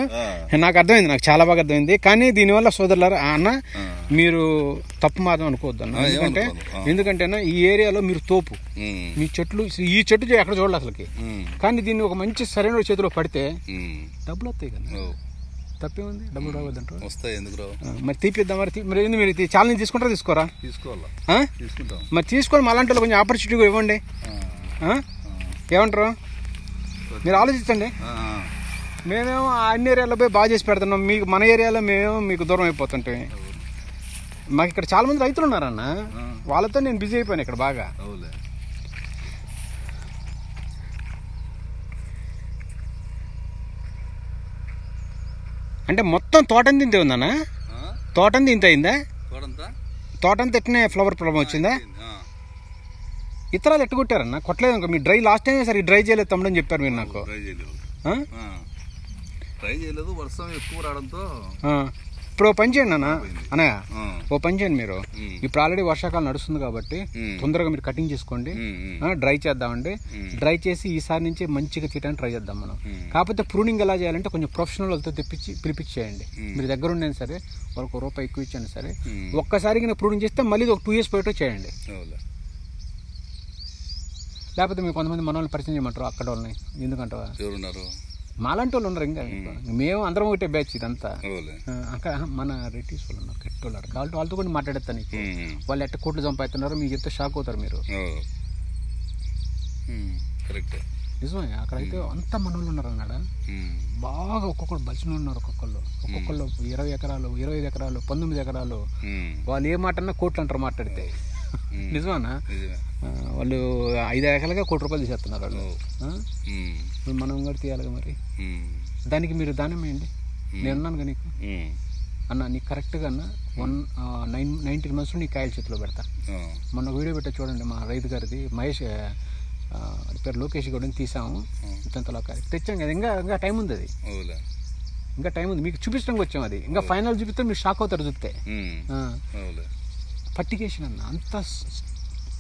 నాకు అర్థమైంది, నాకు చాలా బాగా అర్థమైంది. కానీ దీనివల్ల సోదరులారా అన్న మీరు తప్పు మాత్రం అనుకోవద్దు అన్న. ఎందుకంటే ఈ ఏరియాలో మీరు తోపు, మీ చెట్లు, ఈ చెట్టు ఎక్కడ చూడాలి అసలుకి. కానీ దీన్ని ఒక మంచి సరైన చేతిలో పడితే డబ్బులు వస్తాయి కదా, తప్పేముంది, డబ్బులు రావద్దంటారు. వస్తాయి, ఎందుకు రావు? మరి తీపిద్దాం. మరి మీరు ఛాలెంజ్ తీసుకుంటారా, తీసుకోరా? తీసుకుంటాం. మరి తీసుకొని అలాంటి కొంచెం ఆపర్చునిటీ ఇవ్వండి. ఏమంటారు? మీరు ఆలోచించండి. మేమేమో అన్ని ఏరియాలో పోయి బాగా చేసి పెడుతున్నాం, మీకు మన ఏరియాలో మేమేమో మీకు దూరం అయిపోతుంటాం. మాకు ఇక్కడ చాలా మంది రైతులు ఉన్నారన్న, వాళ్ళతో నేను బిజీ అయిపోయాను ఇక్కడ బాగా. అంటే మొత్తం తోటంతా ఇంతే ఉందన్నా? తోటంతా ఇంత అయిందా? తోటంతా ఎట్నే ఫ్లవర్ ప్రాబ్లం వచ్చిందా? ఇతరాలు ఎట్టుకొట్టారన్న, కొట్టలేదు ఇంకా. మీ డ్రై లాస్ట్ టైం సరే డ్రై చేయలేదు తమ్ముడని చెప్పారు మీరు నాకు. ట్రై చేయలేదు, వర్షం ఎక్కువ రావడంతో. ఇప్పుడు ఓ పని చేయండి అన్నయ్య, ఓ పని చేయండి మీరు. ఇప్పుడు ఆల్రెడీ వర్షాకాలం నడుస్తుంది కాబట్టి తొందరగా మీరు కటింగ్ చేసుకోండి, డ్రై చేద్దామండి. డ్రై చేసి ఈసారి నుంచి మంచిగా తీయడానికి ట్రై చేద్దాం మనం. కాకపోతే ప్రూనింగ్ ఎలా చేయాలంటే కొంచెం ప్రొఫెషనల్ వాళ్ళతో పిలిపించేయండి. మీరు దగ్గర ఉండేది సరే, వాళ్ళకి రూపాయి ఎక్కువ ఇచ్చాను సరే, ఒక్కసారికి ప్రూనింగ్ చేస్తే మళ్ళీ ఒక 2 years పోయేటో చేయండి. లేకపోతే మీరు కొంతమంది మన వాళ్ళు పరిచయం చేయమంటారు అక్కడ వాళ్ళని. ఎందుకంటావా? మాలాంటి వాళ్ళు ఉన్నారు. ఇంకా మేము అందరం ఒకటే బ్యాచ్ ఇదంతా. అక్కడ మన రిలేటివ్స్ వాళ్ళు ఉన్నారు, కట్టి వాళ్ళు, కాబట్టి వాళ్ళతో కూడా మాట్లాడేస్తాను. వాళ్ళు ఎట్ట కోట్లు సంపాదిస్తున్నారు మీకు చెప్తే షాక్ అవుతారు మీరు. నిజమే, అక్కడైతే అంతా మన వాళ్ళు ఉన్నారు అన్నాడు. బాగా ఒక్కొక్కరు బలిసిన ఉన్నారు. ఒక్కొక్కళ్ళు 20 ఎకరాలు, 25 ఎకరాలు, 19 ఎకరాలు. వాళ్ళు ఏ మాట అన్నా కోట్లు అంటారు మాట్లాడితే. నిజమేనా? వాళ్ళు 5 ఎకరాలుగా ₹1 కోటి తీసేస్తున్నారు వాళ్ళు. మనం కూడా తీయాలిగా మరి. దానికి మీరు దానం వేయండి. నేనున్నాను కదా నీకు అన్న, నీకు కరెక్ట్గా అన్న 19 months నీకు కాయల చేతిలో పెడతా. మొన్న వీడియో పెట్టా చూడండి, మా రైతు గారిది, మహేష్ పేరు లోకేష్ గౌడ్ని తీసాము. ఇంతలో కాయ తెచ్చాం కదా. ఇంకా టైం ఉంది, అది ఇంకా టైం ఉంది. మీకు చూపించడానికి వచ్చాం. అది ఇంకా ఫైనల్ చూపిస్తే మీరు షాక్ అవుతారు చూస్తే. ఫర్టిగేషన్ అన్న అంత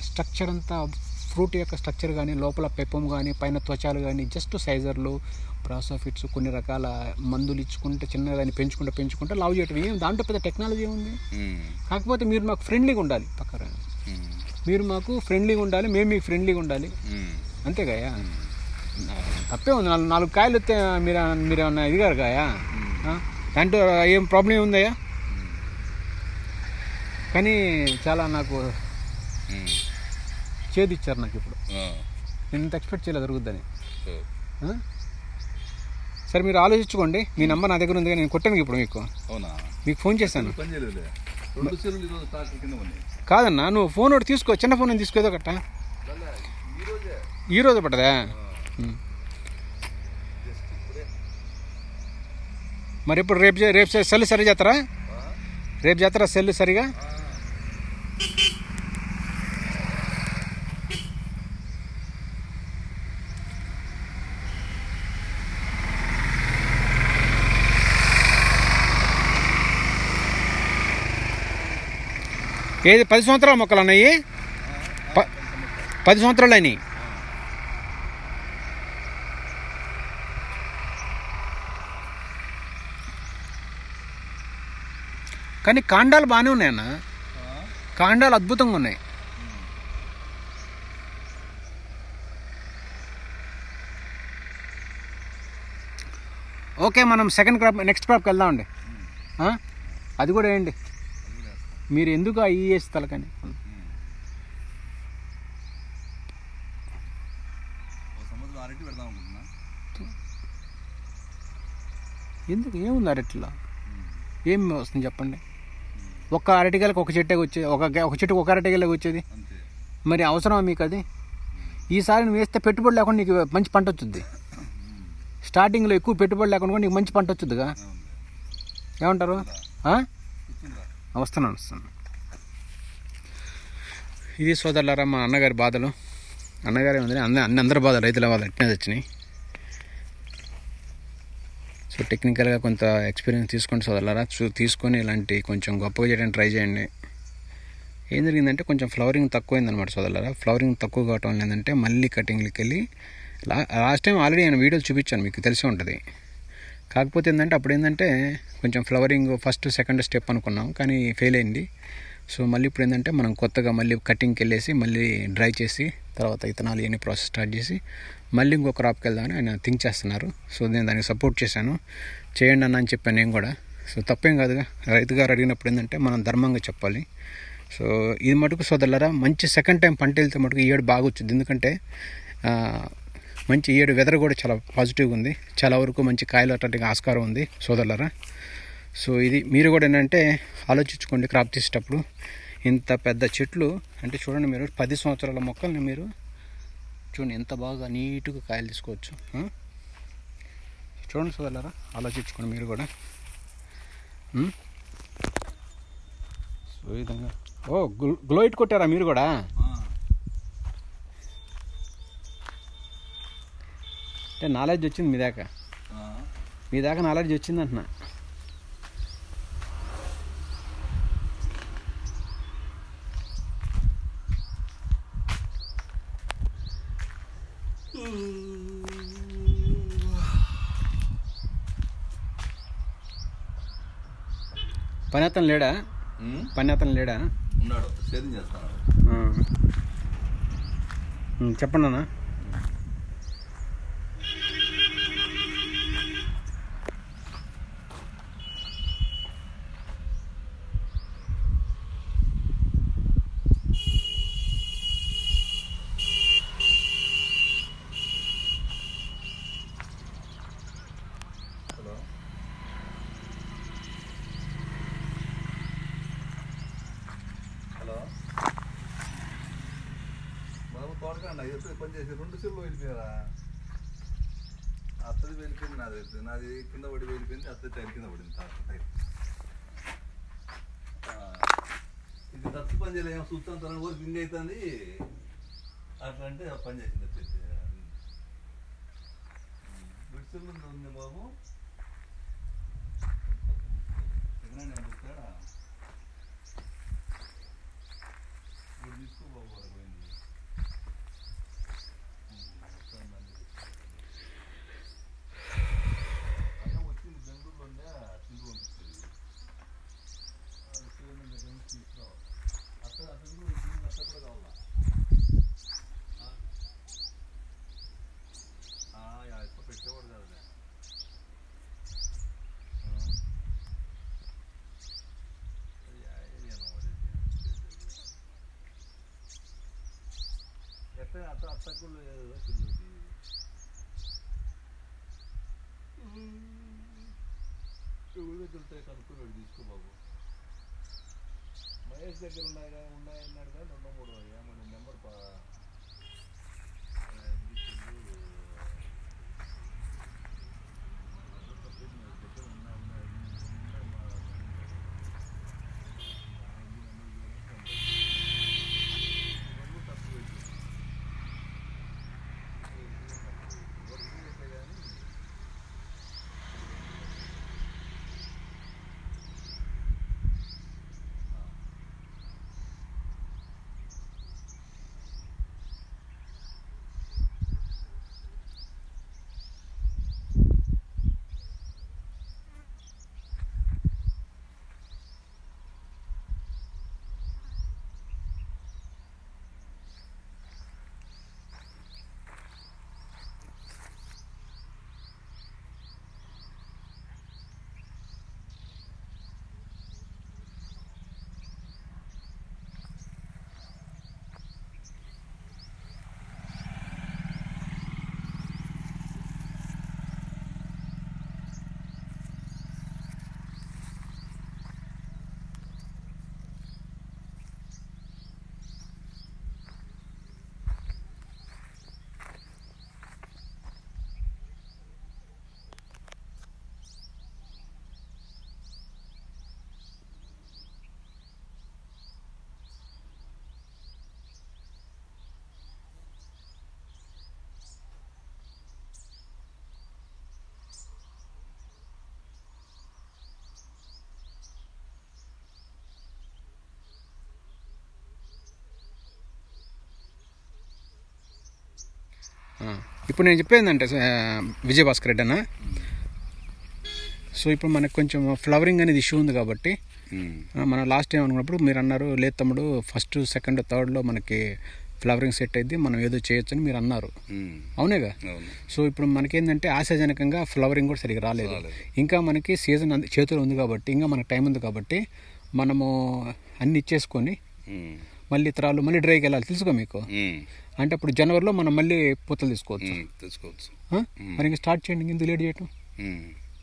స్ట్రక్చర్ అంతా, ఫ్రూట్ యొక్క స్ట్రక్చర్ కానీ, లోపల పెప్పం కానీ, పైన త్వచాలు కానీ, జస్ట్ సైజర్లు, ప్రాసోఫిట్స్, కొన్ని రకాల మందులు ఇచ్చుకుంటే చిన్నగా దాన్ని పెంచుకుంటే లావు చేయటం. ఏం దాంట్లో పెద్ద టెక్నాలజీ ఉంది. కాకపోతే మీరు మాకు ఫ్రెండ్లీగా ఉండాలి. పక్కన మీరు మాకు ఫ్రెండ్లీగా ఉండాలి, మేము మీకు ఫ్రెండ్లీగా ఉండాలి. అంతేగాయా? తప్పే ఉంది. 4 కాయలు వస్తే మీరు ఏమన్నా ఇదిగారు కాయా? దాంట్లో ఏం ప్రాబ్లం ఏముందయ్యా? కానీ చాలా నాకు చేదు ఇచ్చారు నాకు. ఇప్పుడు నేను ఇంత ఎక్స్పెక్ట్ చేయలేదు జరుగుద్దని. సరే మీరు ఆలోచించుకోండి. మీ నెంబర్ నా దగ్గర ఉంది, నేను కొట్టాను ఇప్పుడు మీకు ఫోన్ చేశాను. కాదన్నా, నువ్వు ఫోన్ ఒకటి తీసుకో, చిన్న ఫోన్ నేను తీసుకోదో కట్ట. ఈరోజు పట్టదా? మరి ఇప్పుడు రేపు సెల్ సరి చేస్తారా? రేపు చేస్తారా సెల్ సరిగా? ఏది 10 సంవత్సరాల మొక్కలు అన్నాయి? 10 సంవత్సరాలు అయినాయి. కానీ కాండాలు బాగానే ఉన్నాయన్న, కాండాలు అద్భుతంగా ఉన్నాయి. ఓకే, మనం సెకండ్ క్రాప్ నెక్స్ట్ క్రాప్కి వెళ్దామండి. అది కూడా వేయండి. మీరు ఎందుకు అవి వేసి తలకని ఎందుకు? ఏముంది అరటిలో, ఏం వస్తుంది చెప్పండి? ఒక్క అరటికాయలకు ఒక చెట్టే వచ్చేది, ఒక చెట్టుకు ఒక అరటికాయలకు వచ్చేది. మరి అవసరమా మీకు అది? ఈసారి నువ్వు వేస్తే పెట్టుబడి లేకుండా నీకు మంచి పంట వచ్చింది. స్టార్టింగ్లో ఎక్కువ పెట్టుబడి లేకుండా నీకు మంచి పంట వచ్చిందిగా. ఏమంటారు? వస్తున్నాను. ఇది సోదరులారా మా అన్నగారి బాధలు. అన్నగారే ఉంది, అందరి బాధలు రైతుల బాధలు అట్నే వచ్చినాయి. సో టెక్నికల్గా కొంత ఎక్స్పీరియన్స్ తీసుకోండి సోదరులారా. తీసుకొని ఇలాంటి కొంచెం గొప్పగా చేయడానికి ట్రై చేయండి. ఏం జరిగిందంటే కొంచెం ఫ్లవరింగ్ తక్కువైందనమాట సోదరులారా. ఫ్లవరింగ్ తక్కువ కావటం ఏంటంటే మళ్ళీ కటింగ్లకి వెళ్ళి లాస్ట్ టైం ఆల్రెడీ నేను వీడియోలు చూపించాను, మీకు తెలిసే ఉంటుంది. కాకపోతే ఏంటంటే అప్పుడు ఏంటంటే కొంచెం ఫ్లవరింగ్ ఫస్ట్ సెకండ్ స్టెప్ అనుకున్నాం, కానీ ఫెయిల్ అయింది. సో మళ్ళీ ఇప్పుడు ఏంటంటే మనం కొత్తగా మళ్ళీ కటింగ్కి వెళ్ళేసి మళ్ళీ డ్రై చేసి తర్వాత ఇతనాలు ఇవన్నీ ప్రాసెస్ స్టార్ట్ చేసి మళ్ళీ ఇంకో క్రాప్కి వెళ్దామని ఆయన థింక్ చేస్తున్నారు. సో నేను దానికి సపోర్ట్ చేశాను, చేయండి అన్న అని చెప్పాను నేను కూడా. సో తప్పేం కాదుగా, రైతు గారు అడిగినప్పుడు ఏంటంటే మనం ధర్మంగా చెప్పాలి. సో ఇది మటుకు సోదరులారా మంచి సెకండ్ టైం పంట వెళ్తే మటుకు ఈ ఏడు బాగా వచ్చింది. ఎందుకంటే మంచి ఈ ఏడు వెదర్ కూడా చాలా పాజిటివ్గా ఉంది, చాలా వరకు మంచి కాయలు అట్టడానికి ఆస్కారం ఉంది సోదరులారా. సో ఇది మీరు కూడా ఏంటంటే ఆలోచించుకోండి క్రాప్ తీసేటప్పుడు. ఇంత పెద్ద చెట్లు అంటే చూడండి, మీరు 10 సంవత్సరాల మొక్కల్ని మీరు చూడండి ఎంత బాగా నీట్గా కాయలు తీసుకోవచ్చు. చూడండి సోదరులారా, ఆలోచించుకోండి మీరు కూడా. సో ఈ విధంగా గ్లోయిట్ కొట్టారా మీరు కూడా? అంటే నాలెడ్జ్ వచ్చింది మీ దాకా నాలెడ్జ్ వచ్చింది అంటున్నా. పని అతను లేడా? ఉన్నాడు, సేద్యం చేస్తాను. చెప్పండి అన్న. తోటకండి ఎప్పుడు పని చేసి 2 సెల్లు వెళ్ళిపోయారా? అత్తది వెళ్ళిపోయింది, నాది కింద పడి వెళ్ళిపోయింది, అత్తది టైర్ కింద పడింది. ఇది టచ్ పని చేయలేదు, ఏమో చూస్తాను తన కూడా పిండి అవుతుంది అట్లా అంటే పని చేసింది. వచ్చేసి బిడ్సెల్లు ఉంది బాబు, తీసుకో బాబు పోయింది. వచ్చింది బెంగళూరులో ఉండే తిండి పంపిస్తుంది. తీసుకురావు అక్కడ అక్కడ కూడా కావాలా? ఎక్కువ పెట్టేవాడు కదా. ఎట్లా అత్తగుళ్ళు ఊళ్ళో కనుక్కున్నాడు, తీసుకో బాబు. మహేష్ దగ్గర ఉన్నాయన్నాడు కానీ 2 3 ఏమన్నా నెంబర్ ఇప్పుడు నేను చెప్పేందంటే విజయభాస్కర్ రెడ్డి అన్న, సో ఇప్పుడు మనకు కొంచెం ఫ్లవరింగ్ అనేది ఇష్యూ ఉంది కాబట్టి మనం లాస్ట్ టైం అనుకున్నప్పుడు మీరు అన్నారు లేదు తమ్ముడు ఫస్ట్ సెకండ్ థర్డ్లో మనకి ఫ్లవరింగ్ సెట్ అయితే మనం ఏదో చేయొచ్చు అని మీరు అన్నారు, అవునేగా? సో ఇప్పుడు మనకేంటంటే ఆశాజనకంగా ఫ్లవరింగ్ కూడా సరిగ్గా రాలేదు. ఇంకా మనకి సీజన్ చేతిలో ఉంది కాబట్టి ఇంకా మనకి టైం ఉంది కాబట్టి మనము అన్ని ఇచ్చేసుకొని మళ్ళీ ఇతరాలు మళ్ళీ డ్రైకి వెళ్ళాలి, తెలుసుకో మీకు. అంటే అప్పుడు జనవరిలో మనం మళ్ళీ పూతలు తీసుకోవచ్చు. మరి ఇంకా స్టార్ట్ చేయండి, ఎందుకు లేట్ చేయటం?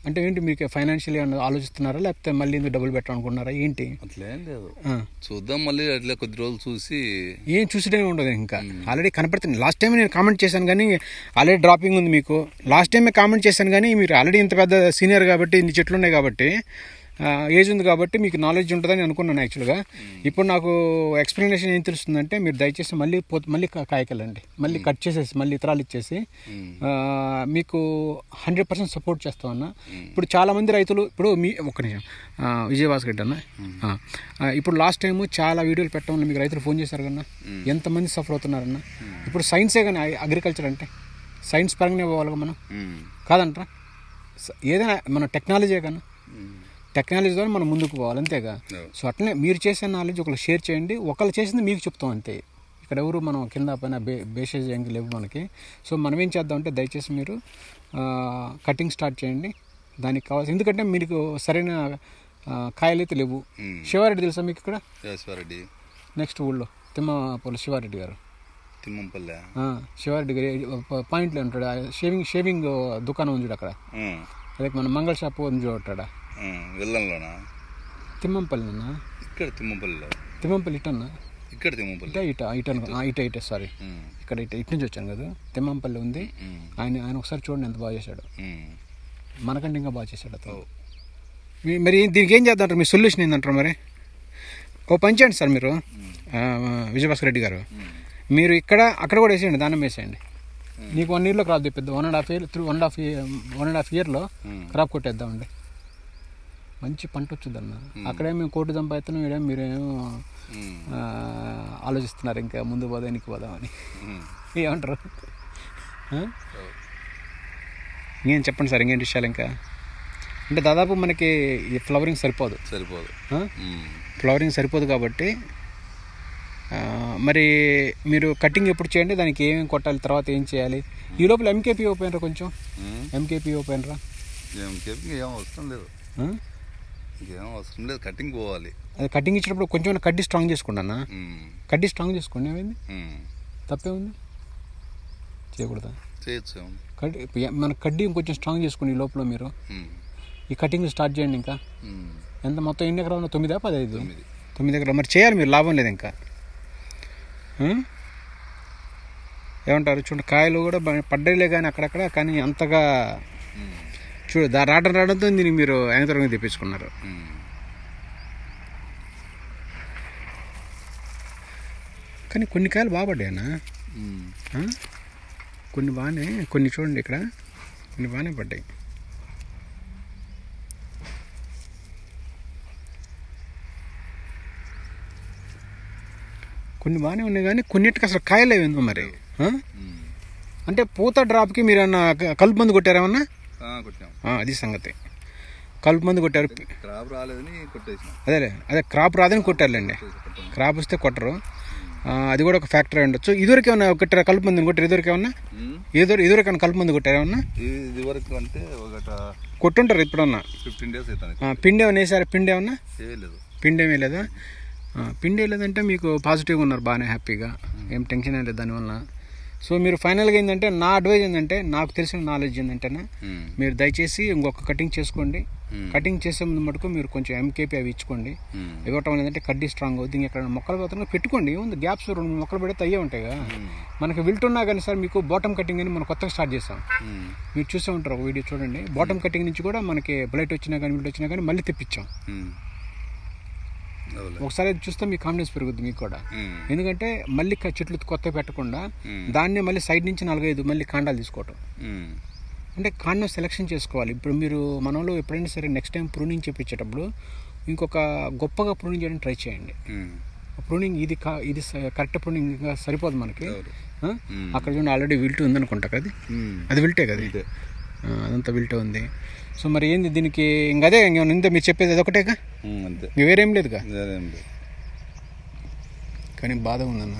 అంటే ఏంటి మీకు ఫైనాన్షియల్లీ ఆలోచిస్తున్నారా లేకపోతే మళ్ళీ ఎందుకు డబ్బులు పెట్టాలనుకున్నారా ఏంటి? అట్లేం లేదు, చూద్దాం మళ్ళీ అట్లా కొద్ది రోజులు చూసి. ఏం చూసేదే ఉండదు, ఇంకా ఆల్రెడీ కనపడుతుంది. లాస్ట్ టైం నేను కామెంట్ చేశాను కానీ ఆల్రెడీ డ్రాపింగ్ ఉంది మీకు. లాస్ట్ టైమే కామెంట్ చేశాను కానీ మీరు ఆల్రెడీ ఇంత పెద్ద సీనియర్ కాబట్టి ఇన్ని చెట్లు ఉన్నాయి కాబట్టి ఏజ్ ఉంది కాబట్టి మీకు నాలెడ్జ్ ఉంటుందని అనుకున్నాను యాక్చువల్గా. ఇప్పుడు నాకు ఎక్స్ప్లెనేషన్ ఏం తెలుస్తుందంటే మీరు దయచేసి మళ్ళీ కాయకెళ్ళండి, మళ్ళీ కట్ చేసేసి మళ్ళీ ఇతరాలు ఇచ్చేసి మీకు 100% సపోర్ట్ చేస్తామన్నా. ఇప్పుడు చాలామంది రైతులు ఇప్పుడు ఒక్క నిమిషం విజయభాస్కర్ రెడ్డి అన్న, ఇప్పుడు లాస్ట్ టైము చాలా వీడియోలు పెట్టడం మీకు రైతులు ఫోన్ చేశారు కన్నా, ఎంతమంది సఫర్ అవుతున్నారన్నా. ఇప్పుడు సైన్సే కానీ అగ్రికల్చర్ అంటే సైన్స్ పరంగానే పోవాలి మనం, కాదంటారా? ఏదైనా మన టెక్నాలజీ కన్నా టెక్నాలజీ ద్వారా మనం ముందుకు పోవాలి, అంతేగా? సో అట్లనే మీరు చేసే నాలెడ్జ్ ఒకళ్ళు షేర్ చేయండి, ఒకళ్ళు చేసింది మీకు చెప్తాం అంతే. ఇక్కడ ఎవరు మనం కింద పైన బేసేజ్ ఏం లేవు మనకి. సో మనం ఏం చేద్దామంటే దయచేసి మీరు కటింగ్ స్టార్ట్ చేయండి, దానికి కావాల్సి. ఎందుకంటే మీకు సరైన కాయలు అయితే లేవు. శివారెడ్డి తెలుసా మీకు? ఇక్కడ నెక్స్ట్ ఊళ్ళో తిమ్మపల్లి శివారెడ్డి గారు, తిమ్మంపల్లి శివారెడ్డి గారు పాయింట్లో ఉంటాడు. షేవింగ్ దుకాణం ఉంది చూడు అక్కడ, అదే మన మంగళ షాప్ ఉంది చూడటాడా వెళ్ళంలోనా? తిమ్మంపల్లి అన్న, ఇక్కడ తిమ్మంపల్లి ఇటన్నా, ఇక్కడ తిమ్మంపల్లి ఇట సారీ, ఇక్కడ ఇటు నుంచి వచ్చాను కదా. తిమ్మంపల్లి ఉంది, ఆయన ఒకసారి చూడండి ఎంత బాగా చేశాడు, మనకంటే ఇంకా బాగా చేశాడు అతను. మరి దీనికి ఏం చేద్దాంటారు? మీ సొల్యూషన్ ఏంటంటారు? మరి ఓ పని చేయండి సార్, మీరు విజయభాస్కర్ రెడ్డి గారు, మీరు అక్కడ కూడా వేసేయండి, దానం వేసేయండి. నీకు 1 yearలో క్రాప్ తెప్పిద్దాం, 1.5 yearలో క్రాప్ కొట్టేద్దామండి, మంచి పంట వచ్చుద్దన్న. అక్కడే మేము కోటి సంపాదిస్తున్నాం, ఇడే మీరేమో ఆలోచిస్తున్నారు ఇంకా ముందు పోదా వెనక్కి పోదామని. ఏమంటారు? ఇంకేం చెప్పండి సార్, ఇంకేంటి విషయాలు ఇంకా? అంటే దాదాపు మనకి ఫ్లవరింగ్ సరిపోదు ఫ్లవరింగ్ సరిపోదు కాబట్టి మరి మీరు కటింగ్ ఎప్పుడు చేయండి, దానికి ఏమేమి కొట్టాలి, తర్వాత ఏం చేయాలి? ఈ లోపల ఎంకేపీ ఓపెనరా, కొంచెం ఎంకేపీ ఓపెనరా. ఏం అవసరం లేదు, కటింగ్ పోవాలి. అది కటింగ్ ఇచ్చినప్పుడు కొంచెం కడ్డీ స్ట్రాంగ్ చేసుకోండి అన్న, కడ్డీ స్ట్రాంగ్ చేసుకోండి. ఏమైంది? తప్పే ఉంది, చేయకూడదా? చేయొచ్చు. మన కడ్డీ కొంచెం స్ట్రాంగ్ చేసుకోండి. ఈ లోపల మీరు ఈ కటింగ్ స్టార్ట్ చేయండి. ఇంకా ఎంత మొత్తం ఎన్ని ఎకరాలు? 9 15? 9 ఎకరాలు. మరి చేయాలి మీరు, లాభం లేదు ఇంకా. ఏమంటారు? చూడండి కాయలు కూడా పడ్డాయిలే కానీ అక్కడక్కడ, కానీ అంతగా చూడు రావడంతో దీనికి మీరు యంత్రంగా తెప్పించుకున్నారు. కానీ కొన్ని కాయలు బాగా పడ్డాయన్నా, కొన్ని బాగానే, కొన్ని చూడండి ఇక్కడ కొన్ని బాగానే పడ్డాయి. కొన్ని బాగానే ఉన్నాయి కానీ కొన్నిటికి అసలు కాయలు అయిందో మరి. అంటే పూత డ్రాప్కి మీరు ఏమన్నా కలుపు మందు కొట్టారేమన్నా? అది సంగతి, కలుపు మందు కొట్టారు. అదే క్రాప్ రాదని కొట్టారులేండి, క్రాప్ వస్తే కొట్టరు, అది కూడా ఒక ఫ్యాక్టరీ ఉండొచ్చు. ఇదివరకు ఏమన్నా కొట్టారా కలుపు మందుని? కొట్టారు ఇదివరకు ఏమన్నా? ఇదివరకు ఏమన్నా కలుపు మందు కొట్టారేమన్నా? కొట్టుంటారు ఇప్పుడన్నా. 15 days అవుతుంది. పిండి ఏమన్నా వేసారా? పిండి ఏమన్నా? పిండి ఏమీ లేదా? పిండి లేదంటే మీకు పాజిటివ్గా ఉన్నారు, బాగానే హ్యాపీగా, ఏం టెన్షన్ ఏం లేదు దానివల్ల. సో మీరు ఫైనల్గా ఏంటంటే నా అడ్వైజ్ ఏంటంటే, నాకు తెలిసిన నాలెడ్జ్ ఏంటంటేనే మీరు దయచేసి ఇంకొక కటింగ్ చేసుకోండి. కటింగ్ చేసే ముందు మటుకు మీరు కొంచెం ఎంకేపీ అవి ఇచ్చుకోండి. ఇవ్వటం ఏంటంటే కడ్డీ స్ట్రాంగ్ అవుతుంది. ఎక్కడ మొక్కలు పోతున్నా పెట్టుకోండి, ఏముంది గ్యాప్స్ 2 మొక్కలు పెడితే అయ్యే ఉంటాయి కదా. మనకి విల్టున్నా కానీ సార్ మీకు బాటమ్ కటింగ్ అని మనం కొత్తగా స్టార్ట్ చేస్తాం, మీరు చూసే ఉంటారు ఒక వీడియో చూడండి. బాటమ్ కటింగ్ నుంచి కూడా మనకి బ్లైట్ వచ్చినా కానీ విల్ట్ వచ్చినా కానీ మళ్ళీ తెప్పించాం. ఒకసారి చూస్తే మీ కాన్ఫిడెన్స్ పెరుగుతుంది మీకు కూడా. ఎందుకంటే మళ్ళీ చెట్లు కొత్తగా పెట్టకుండా దాన్ని మళ్ళీ సైడ్ నుంచి 4-5 మళ్ళీ కాండాలు తీసుకోవటం, అంటే కాండం సెలెక్షన్ చేసుకోవాలి. ఇప్పుడు మీరు మనలో ఎప్పుడైనా సరే నెక్స్ట్ టైం ప్రూనింగ్ చేపించేటప్పుడు ఇంకొక గొప్పగా ప్రూనింగ్ చేయడానికి ట్రై చేయండి. ప్రూనింగ్ ఇది కరెక్ట్ ప్రూనింగ్ ఇంకా సరిపోదు మనకి. అక్కడ చూడండి ఆల్రెడీ విల్ట్ ఉందనుకుంటా కదా, అది విల్టే కదా, అదంతా విల్టే ఉంది. సో మరి ఏంది దీనికి ఇంక అదే ఇంకేమైనా మీరు చెప్పేది అదొకటేగా, ఇంక వేరేం లేదుగా. కానీ బాధ ఉందన్న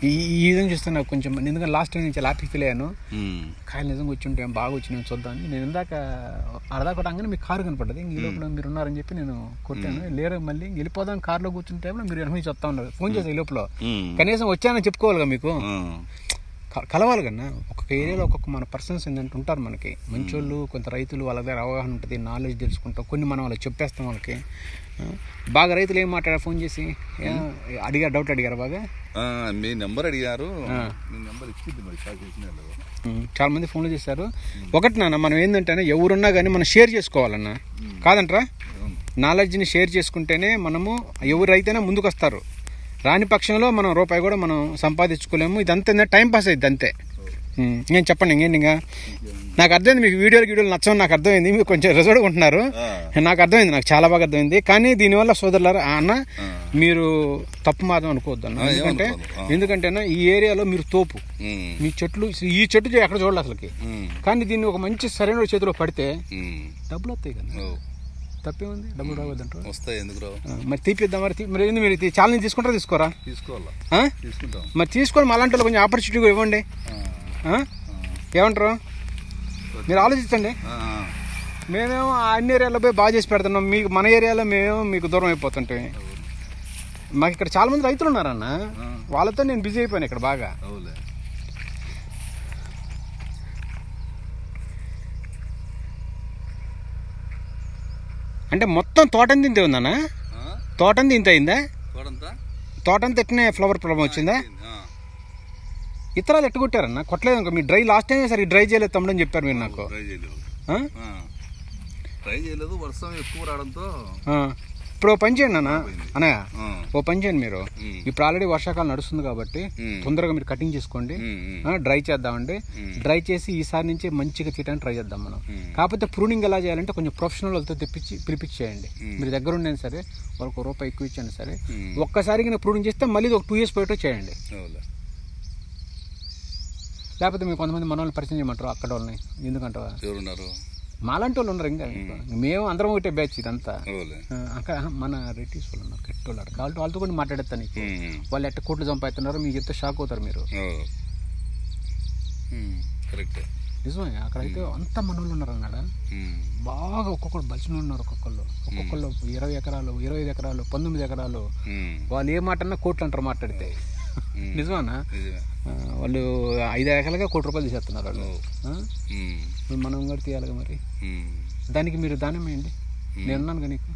ఈ విధంగా చూస్తే నాకు కొంచెం, ఎందుకంటే లాస్ట్ టైం నుంచి హ్యాపీ ఫీల్ అయ్యాను. కాయలు నిజంగా వచ్చి ఉంటే బాగా వచ్చినాయి చూద్దామని నేను ఇందాక అరదా కొట్టంగానే మీకు కారు కనపడ్డది. ఈ లోపల మీరు ఉన్నారని చెప్పి నేను కొట్టాను. లేరు మళ్ళీ వెళ్ళిపోదాం కార్లో కూర్చుంటే మీరు వెనక నుంచి వస్తా ఉన్నారు. ఫోన్ చేసి ఈ లోపల కనీసం వచ్చానని చెప్పుకోవాలిగా, మీకు కలవాలి కన్నా. ఒక్కొక్క ఏరియాలో ఒక్కొక్క మన పర్సన్స్ ఏంటంటే ఉంటారు మనకి మంచోళ్ళు, కొంత రైతులు, వాళ్ళ దగ్గర అవగాహన ఉంటుంది, నాలెడ్జ్ తెలుసుకుంటాం. కొన్ని మనం వాళ్ళకి చెప్పేస్తాం. వాళ్ళకి బాగా రైతులు ఏం మాట్లాడారు ఫోన్ చేసి అడిగారు, డౌట్ అడిగారు, బాగా మీ నెంబర్ అడిగారు. చాలా మంది ఫోన్లు చేశారు. ఒకటి నాన్న, మనం ఏంటంటే ఎవరున్నా కానీ మనం షేర్ చేసుకోవాలన్నా, కాదంటారా? నాలెడ్జ్ని షేర్ చేసుకుంటేనే మనము ఎవరైతేనే ముందుకు వస్తారు. రాని పక్షంలో మనం రూపాయి కూడా మనం సంపాదించుకోలేము. ఇదంతా టైం పాస్ అయింది అంతే. నేను చెప్పండి ఇంకేంటి. ఇంకా నాకు అర్థమైంది మీకు వీడియోలు నచ్చమని నాకు అర్థమైంది. మీరు కొంచెం రిజర్వ్గా ఉంటున్నారు, నాకు అర్థమైంది, నాకు చాలా బాగా అర్థమైంది. కానీ దీనివల్ల సోదరులారా అన్న మీరు తప్పు మాత్రం అనుకోవద్దు అన్న. ఎందుకంటే ఈ ఏరియాలో మీరు తోపు, మీ చెట్లు ఈ చెట్టు ఎక్కడ చూడాలి అసలుకి. కానీ దీన్ని ఒక మంచి సరైన చేతిలో పడితే డబ్బులు వస్తాయి కదా, తప్పేముంది, డబ్బులు రావద్దంటారు. వస్తాయి, ఎందుకు రావు? మరి తీపిద్దాం. మరి మీరు చాలా తీసుకుంటారా, తీసుకోరా? తీసుకోవాలా. మరి తీసుకొని అలాంటి వాళ్ళు కొంచెం ఆపర్చునిటీ ఇవ్వండి. ఏమంటారు? మీరు ఆలోచించండి. మేమేమో అన్ని ఏరియాలో పోయి బాగా చేసి పెడుతున్నాం, మీకు మన ఏరియాలో మేమేమో మీకు దూరం అయిపోతుంటే. మాకు ఇక్కడ చాలా మంది రైతులు ఉన్నారన్న, వాళ్ళతో నేను బిజీ అయిపోయాను ఇక్కడ బాగా. అంటే మొత్తం తోటంతా ఇంతే ఉందన్నా? తోటంతా ఇంత అయిందా? తోటంతా ఎట్నే ఫ్లవర్ ప్రాబ్లం వచ్చిందా? ఇతరాలు ఎట్టుకొట్టారన్న, కొట్టలేదు ఇంకా. మీ డ్రై లాస్ట్ టైం సరే డ్రై చేయలేదు తమ్ముడు అని చెప్పారు మీరు నాకు. వర్షం ఎక్కువ రావడంతో ఇప్పుడు ఓ పని చేయండి అన్న, అన్నయ్య ఓ పని చేయండి మీరు. ఇప్పుడు ఆల్రెడీ వర్షాకాలం నడుస్తుంది కాబట్టి తొందరగా మీరు కటింగ్ చేసుకోండి, డ్రై చేద్దామండి. డ్రై చేసి ఈసారి నుంచి మంచిగా తీయడానికి ట్రై చేద్దాం మనం. కాకపోతే ప్రూనింగ్ ఎలా చేయాలంటే కొంచెం ప్రొఫెషనల్ వాళ్ళతో పిలిపించేయండి. మీరు దగ్గర ఉండేది సరే, వాళ్ళకి ₹1 ఎక్కువ ఇచ్చాను సరే, ఒక్కసారికి ప్రూనింగ్ చేస్తే మళ్ళీ ఒక 2 years పోయేటో చేయండి. లేకపోతే మీరు కొంతమంది మన వాళ్ళని పరిచయం చేయమంటారు అక్కడ వాళ్ళని. ఎందుకంటావా? మాలాంటి వాళ్ళు ఉన్నారు. ఇంకా మేము అందరం ఒకటే బ్యాచ్ ఇదంతా. అక్కడ మన రెడ్డిస్ వాళ్ళు ఉన్నారు, కెట్టోళ్ళు, కాబట్టి వాళ్ళతో కూడా మాట్లాడేస్తాను. నీకు వాళ్ళు ఎట్ట కోట్లు సంపాదిస్తున్నారు మీకు చెప్తే షాక్ అవుతారు మీరు. నిజమే, అక్కడైతే అంత మన వాళ్ళు ఉన్నారు అన్నాడా, బాగా ఒక్కొక్కరు బలిసిన ఉన్నారు. ఒక్కొక్కళ్ళు 20 ఎకరాలు, 25 ఎకరాలు, 19 ఎకరాలు. వాళ్ళు ఏ మాట అన్నా కోట్లు అంటారు మాట్లాడితే. నిజమేనా? వాళ్ళు 5 ఎకరాలుగా ₹1 తీసేస్తున్నారు వాళ్ళు. మనం కూడా తీయాలిగా మరి. దానికి మీరు దానం వేయండి. నేనున్నాను నీకు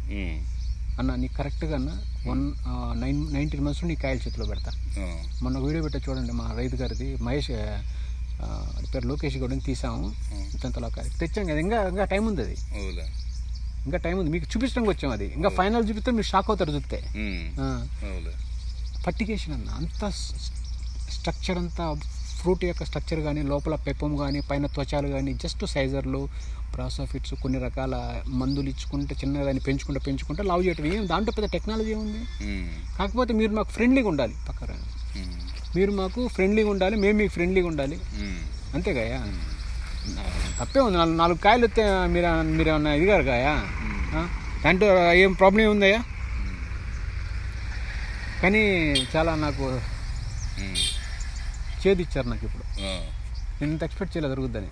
అన్న, నీకు కరెక్ట్గా అన్న 19 months నీ కాయల చేతిలో పెడతా. మొన్న వీడియో పెట్టా చూడండి, మా రైతు గారిది, మహేష్ పేరు లోకేష్ కూడా తీసాము. ఇంతలో తెచ్చాం కదా, ఇంకా టైం ఉంది. అది ఇంకా టైం ఉంది, మీకు చూపించడానికి వచ్చాం. అది ఇంకా ఫైనల్ చూపిస్తే మీరు షాక్ అవుతారు చూస్తే. పట్టికేషన్ అన్న అంత స్ట్రక్చర్ అంతా, ఫ్రూట్ యొక్క స్ట్రక్చర్ కానీ, లోపల పెప్పం కానీ, పైన త్వచాలు కానీ, జస్ట్ సైజర్లు, ప్రాసోఫిట్స్, కొన్ని రకాల మందులు ఇచ్చుకుంటే చిన్నదాన్ని పెంచుకుంటే లావు చేయటం. ఏం దాంట్లో పెద్ద టెక్నాలజీ ఉంది. కాకపోతే మీరు మాకు ఫ్రెండ్లీగా ఉండాలి. పక్కన మీరు మాకు ఫ్రెండ్లీగా ఉండాలి, మేము మీకు ఫ్రెండ్లీగా ఉండాలి. అంతేగాయా, తప్పే ఉంది. 4 కాయలు వస్తే మీరు ఏమన్నా ఇదిగారు కాయా, దాంట్లో ఏం ప్రాబ్లం ఏముందయ్యా? కానీ చాలా నాకు చేదిచ్చారు నాకు. ఇప్పుడు నేను ఇంత ఎక్స్పెక్ట్ చేయలేదు జరుగుద్దని.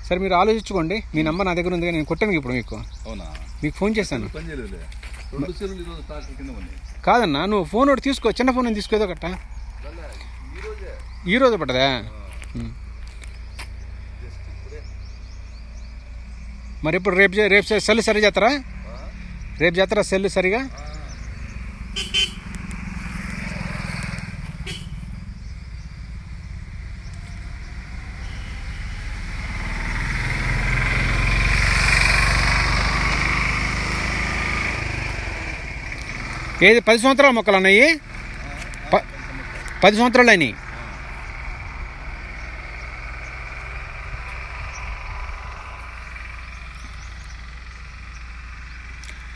సరే మీరు ఆలోచించుకోండి. మీ నెంబర్ నా దగ్గర ఉంది, నేను కొట్టాను ఇప్పుడు మీకు ఫోన్ చేశాను. కాదన్నా, నువ్వు ఫోన్ ఒకటి తీసుకో, చిన్న ఫోన్ నేను తీసుకోదో కట్ట. ఈరోజు పట్టదా? మరి ఇప్పుడు రేపు సెల్ సరి చేస్తారా? రేపు చేస్తారా సెల్ సరిగా? ఏది 10 సంవత్సరాల మొక్కలు అన్నాయి? 10 సంవత్సరాలు అయినాయి.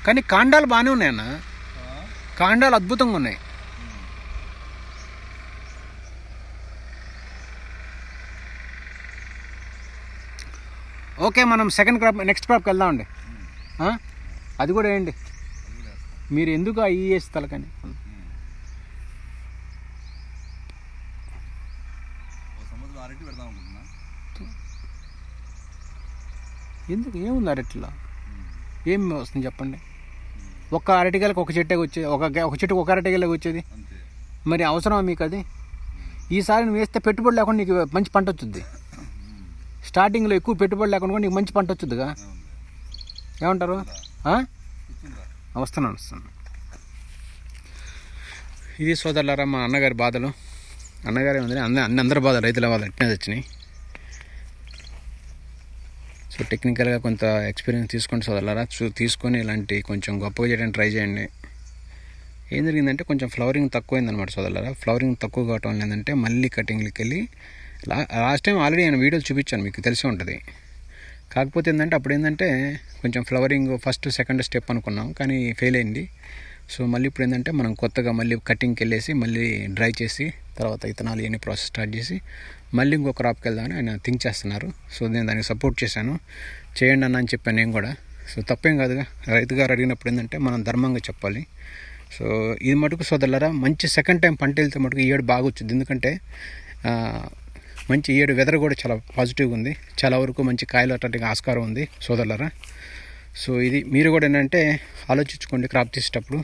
కానీ కాండాలు బాగానే ఉన్నాయన్న, కాండాలు అద్భుతంగా ఉన్నాయి. ఓకే, మనం సెకండ్ క్రాప్ నెక్స్ట్ క్రాప్కి వెళ్దామండి. అది కూడా వేయండి. మీరు ఎందుకు అవి వేసి తలకని ఎందుకు? ఏముంది అరటిలో, ఏం వస్తుంది చెప్పండి? ఒక్క అరటికాయలకు ఒక చెట్టుకి వచ్చేది, ఒక చెట్టుకు ఒక అరటికాయలకు వచ్చేది. మరి అవసరమా మీకు అది? ఈసారి నువ్వు వేస్తే పెట్టుబడి లేకుండా నీకు మంచి పంట వచ్చింది. స్టార్టింగ్లో ఎక్కువ పెట్టుబడి లేకుండా కూడా నీకు మంచి పంట వచ్చిందిగా. ఏమంటారు? వస్తున్నాను. ఇది సోదరులారా మా అన్నగారి బాధలు. అన్నగారే ఉంది, అందరి బాధలు, రైతుల బాధలు అట్నే వచ్చినాయి. సో టెక్నికల్గా కొంత ఎక్స్పీరియన్స్ తీసుకోండి సోదరులారా. తీసుకొని ఇలాంటి కొంచెం గొప్పగా చేయడానికి ట్రై చేయండి. ఏం జరిగిందంటే కొంచెం ఫ్లవరింగ్ తక్కువైందనమాట సోదరులారా. ఫ్లవరింగ్ తక్కువ కావటం వల్ల ఏంటంటే మళ్ళీ కటింగ్లకి వెళ్ళి లాస్ట్ టైం ఆల్రెడీ నేను వీడియోలు చూపించాను, మీకు తెలిసే ఉంటుంది. కాకపోతే ఏంటంటే అప్పుడు ఏంటంటే కొంచెం ఫ్లవరింగ్ ఫస్ట్ సెకండ్ స్టెప్ అనుకున్నాం, కానీ ఫెయిల్ అయింది. సో మళ్ళీ ఇప్పుడు ఏంటంటే మనం కొత్తగా మళ్ళీ కటింగ్కి వెళ్ళేసి మళ్ళీ డ్రై చేసి తర్వాత ఇతనాలు ఇవన్నీ ప్రాసెస్ స్టార్ట్ చేసి మళ్ళీ ఇంకో క్రాప్కి వెళ్దామని ఆయన థింక్ చేస్తున్నారు. సో నేను దానికి సపోర్ట్ చేశాను, చేయండి అన్న అని చెప్పాను నేను కూడా. సో తప్పేం కాదుగా, రైతు గారు అడిగినప్పుడు ఏంటంటే మనం ధర్మంగా చెప్పాలి. సో ఇది మటుకు సోదరులారా మంచి సెకండ్ టైం పంట వెళ్తే మటుకు ఈ ఏడు బాగా వచ్చింది. ఎందుకంటే మంచి ఈ ఏడు వెదర్ కూడా చాలా పాజిటివ్గా ఉంది, చాలా వరకు మంచి కాయలు అట్లాంటి ఆస్కారం ఉంది సోదరులారా. సో ఇది మీరు కూడా ఏంటంటే ఆలోచించుకోండి క్రాప్ తీసేటప్పుడు.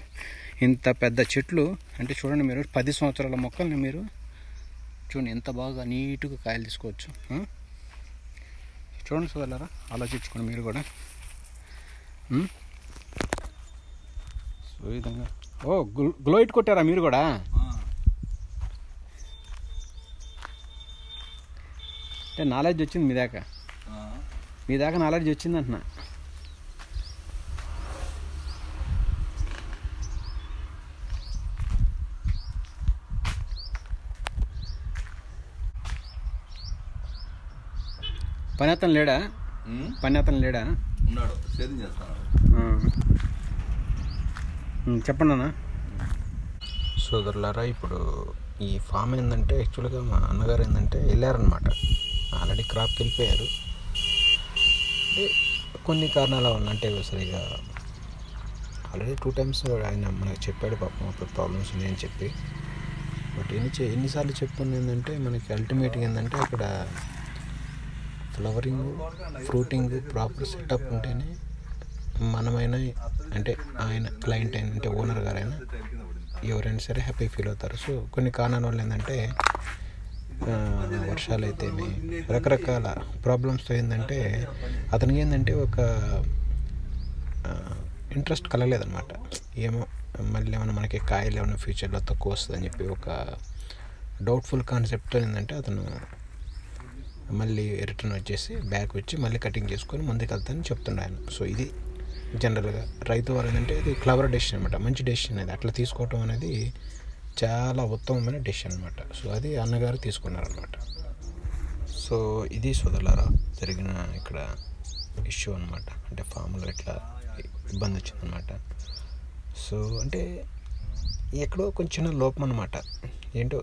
ఇంత పెద్ద చెట్లు అంటే చూడండి, మీరు 10 సంవత్సరాల మొక్కల్ని మీరు చూడండి ఎంత బాగా నీట్గా కాయలు తీసుకోవచ్చు. చూడండి సోదరులారా, ఆలోచించుకోండి మీరు కూడా. సో ఈ విధంగా గ్లో ఇట్ కొట్టారా మీరు కూడా? అంటే నాలెడ్జ్ వచ్చింది మీ దాకా నాలెడ్జ్ వచ్చింది అంటున్నా. పని అతను లేడా? ఉన్నాడు, సేద్యం చేస్తాను. చెప్పండి అన్న. సోదరులారా, ఇప్పుడు ఈ ఫామ్ ఏంటంటే యాక్చువల్గా మా అన్నగారు ఏంటంటే వెళ్ళారనమాట, ఆల్రెడీ క్రాప్కి వెళ్ళిపోయారు. అంటే కొన్ని కారణాల వల్ల, అంటే సరిగా ఆల్రెడీ 2 times ఆయన మనకు చెప్పాడు పాపం అప్పుడు ప్రాబ్లమ్స్ ఉన్నాయని చెప్పి. బట్ ఎన్నిసార్లు చెప్తుంది ఏంటంటే మనకి అల్టిమేట్గా ఏంటంటే అక్కడ ఫ్లవరింగ్ ఫ్రూటింగ్ ప్రాపర్ సెటప్ ఉంటేనే మనమైనా అంటే ఆయన క్లయింట్ అయినా అంటే ఓనర్ గారైనా ఎవరైనా సరే హ్యాపీ ఫీల్ అవుతారు. సో కొన్ని కారణాల వల్ల ఏంటంటే వర్షాలు అయితేనే రకరకాల ప్రాబ్లమ్స్తో ఏంటంటే అతనికి ఏంటంటే ఒక ఇంట్రెస్ట్ కలగలేదన్నమాట. ఏమో మళ్ళీ ఏమైనా మనకి కాయలు ఏమైనా ఫ్యూచర్లో తక్కువ వస్తుందని చెప్పి ఒక డౌట్ఫుల్ కాన్సెప్ట్తో ఏంటంటే అతను మళ్ళీ రిటర్న్ వచ్చేసి బ్యాక్ వచ్చి మళ్ళీ కటింగ్ చేసుకొని ముందుకు వెళ్తానని చెప్తున్నాను ఆయన. సో ఇది జనరల్గా రైతు వారు ఏంటంటే ఇది క్లవర్ డెసిషన్ అనమాట, మంచి డెసిషన్ అది. అట్లా తీసుకోవటం అనేది చాలా ఉత్తమమైన డెసిషన్ అనమాట. సో అది అన్నగారు తీసుకున్నారనమాట. సో ఇది సోదరులారా జరిగిన ఇక్కడ ఇష్యూ అనమాట. అంటే ఫామ్లో ఇట్లా ఇబ్బంది వచ్చిందనమాట. సో అంటే ఎక్కడో కొంచెం లోపం అనమాట. ఏంటో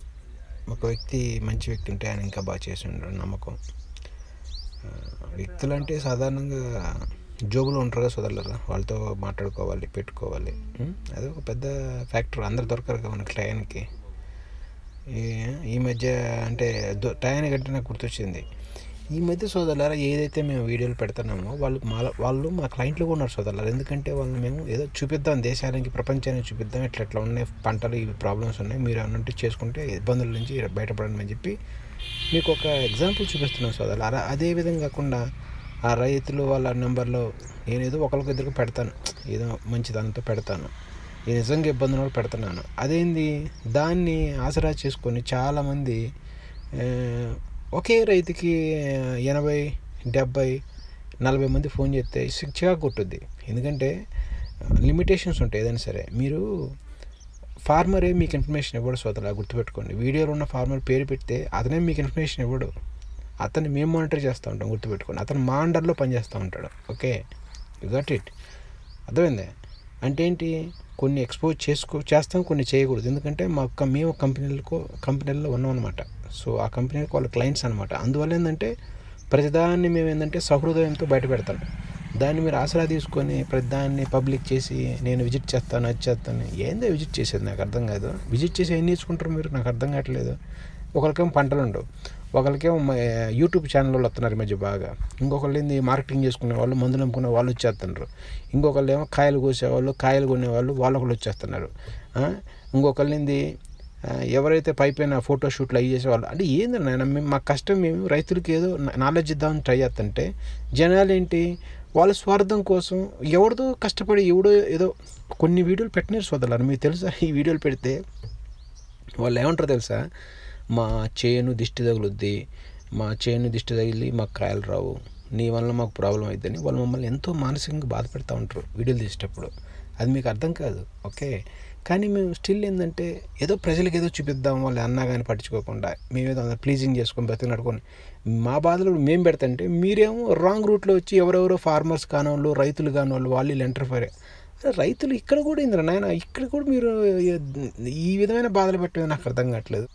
ఒక వ్యక్తి మంచి వ్యక్తి ఉంటే ఆయన ఇంకా బాగా చేసి ఉండడం నమ్మకం. వ్యక్తులు అంటే సాధారణంగా జోబులు ఉంటారు కదా సోదరులారా, వాళ్ళతో మాట్లాడుకోవాలి, పెట్టుకోవాలి. అది ఒక పెద్ద ఫ్యాక్టర్. అందరు దొరకరు కదా మనకి టయానికి. ఈ మధ్య అంటే టయానికి అంటే నాకు గుర్తొచ్చింది, ఈ మధ్య సోదరులారా ఏదైతే మేము వీడియోలు పెడుతున్నామో వాళ్ళు మా క్లయింట్లు కూడా ఉన్నారు సోదరులారా. ఎందుకంటే వాళ్ళు మేము ఏదో చూపిద్దాం, దేశానికి ప్రపంచానికి చూపిద్దాం, ఇట్లా ఉన్నాయి పంటలు, ఇవి ప్రాబ్లమ్స్ ఉన్నాయి, మీరు అన్నట్టు చేసుకుంటే ఇబ్బందుల నుంచి బయటపడండి అని చెప్పి మీకు ఒక ఎగ్జాంపుల్ చూపిస్తున్నాం సోదరులారా. అదేవిధంగా కాకుండా ఆ రైతులు వాళ్ళ నెంబర్లో నేనేదో ఒకరికిద్దరికి పెడతాను, ఏదో మంచిదంతా పెడతాను, ఈ నిజంగా ఇబ్బందులు కూడా పెడుతున్నాను. అదేంది దాన్ని ఆసరా చేసుకొని చాలామంది ఒకే రైతుకి 80, 70, 40 మంది ఫోన్ చేస్తే చికా కొట్టుద్ది. ఎందుకంటే లిమిటేషన్స్ ఉంటాయి ఏదైనా సరే. మీరు ఫార్మరే మీకు ఇన్ఫర్మేషన్ ఇవ్వడు సోదరులా, గుర్తుపెట్టుకోండి. వీడియోలో ఉన్న ఫార్మర్ పేరు పెడితే అతనే మీకు ఇన్ఫర్మేషన్ ఇవ్వడు, అతన్ని మేము మానిటర్ చేస్తూ ఉంటాం, గుర్తుపెట్టుకోండి. అతను మా అండర్లో పనిచేస్తూ ఉంటాడు. ఓకే, యు గట్ ఇట్, అర్థమైందే. అంటే ఏంటి, కొన్ని ఎక్స్పోజ్ చేస్తాం, కొన్ని చేయకూడదు. ఎందుకంటే మేము కంపెనీల్లో ఉన్నాం అనమాట. సో ఆ కంపెనీకి వాళ్ళ క్లయింట్స్ అనమాట. అందువల్ల ఏంటంటే ప్రతిదాన్ని మేము ఏంటంటే సహృదయంతో బయట పెడతాం. దాన్ని మీరు ఆసరా తీసుకొని ప్రతిదాన్ని పబ్లిక్ చేసి నేను విజిట్ చేస్తాను, అది చేస్తాను. ఏందో విజిట్ చేసేది నాకు అర్థం కాదు. విజిట్ చేసి ఏం నేర్చుకుంటారు మీరు, నాకు అర్థం కావట్లేదు. ఒకరికేమో పంటలు ఉండవు, ఒకరికేమో యూట్యూబ్ ఛానల్ వాళ్ళు వస్తున్నారు ఈ మధ్య బాగా. ఇంకొకళ్ళు ఏంది మార్కెటింగ్ చేసుకునే వాళ్ళు, మందులు అమ్ముకునే వాళ్ళు వచ్చేస్తున్నారు. ఇంకొకళ్ళు ఏమో కాయలు కోసేవాళ్ళు, కాయలు కొనేవాళ్ళు, వాళ్ళొకళ్ళు వచ్చేస్తున్నారు. ఇంకొకళ్ళు ఏంది ఎవరైతే పైపైన ఫోటోషూట్లు అవి చేసేవాళ్ళు. అంటే ఏంటన్నా మేము మా కష్టం, మేము రైతులకి ఏదో నాలెడ్జ్ ఇద్దామని ట్రై చేస్తుంటే జనాలు ఏంటి వాళ్ళ స్వార్థం కోసం ఎవరిదో కష్టపడి ఎవడో ఏదో కొన్ని వీడియోలు పెట్టినారు సోదరులారా. మీకు తెలుసా, ఈ వీడియోలు పెడితే వాళ్ళు ఏమంటారు తెలుసా, మా చేను దిష్టి తగులుద్ది, మా చేను దిష్టి తగిలి మాకు కాయలు రావు, నీ వల్ల మాకు ప్రాబ్లం అవుతుందని వాళ్ళు మమ్మల్ని ఎంతో మానసికంగా బాధ పెడతా ఉంటారు వీడియోలు తీసేటప్పుడు. అది మీకు అర్థం కాదు, ఓకే. కానీ మేము స్టిల్ ఏంటంటే ఏదో ప్రజలకు ఏదో చూపిద్దాం, వాళ్ళు అన్నా కానీ పట్టించుకోకుండా మేమేదో ప్లీజింగ్ చేసుకొని బతికినట్టుకొని మా బాధలు మేము పెడతంటే మీరేమో రాంగ్ రూట్లో వచ్చి ఎవరెవరో ఫార్మర్స్ కానివాళ్ళు, రైతులు కానివాళ్ళు, వాళ్ళు ఎంటర్ఫైర్. రైతులు ఇక్కడ కూడా ఏంద్రా నాయన, ఇక్కడ కూడా మీరు ఈ విధమైన బాధలు పెట్టేది నాకు అర్థం కావట్లేదు.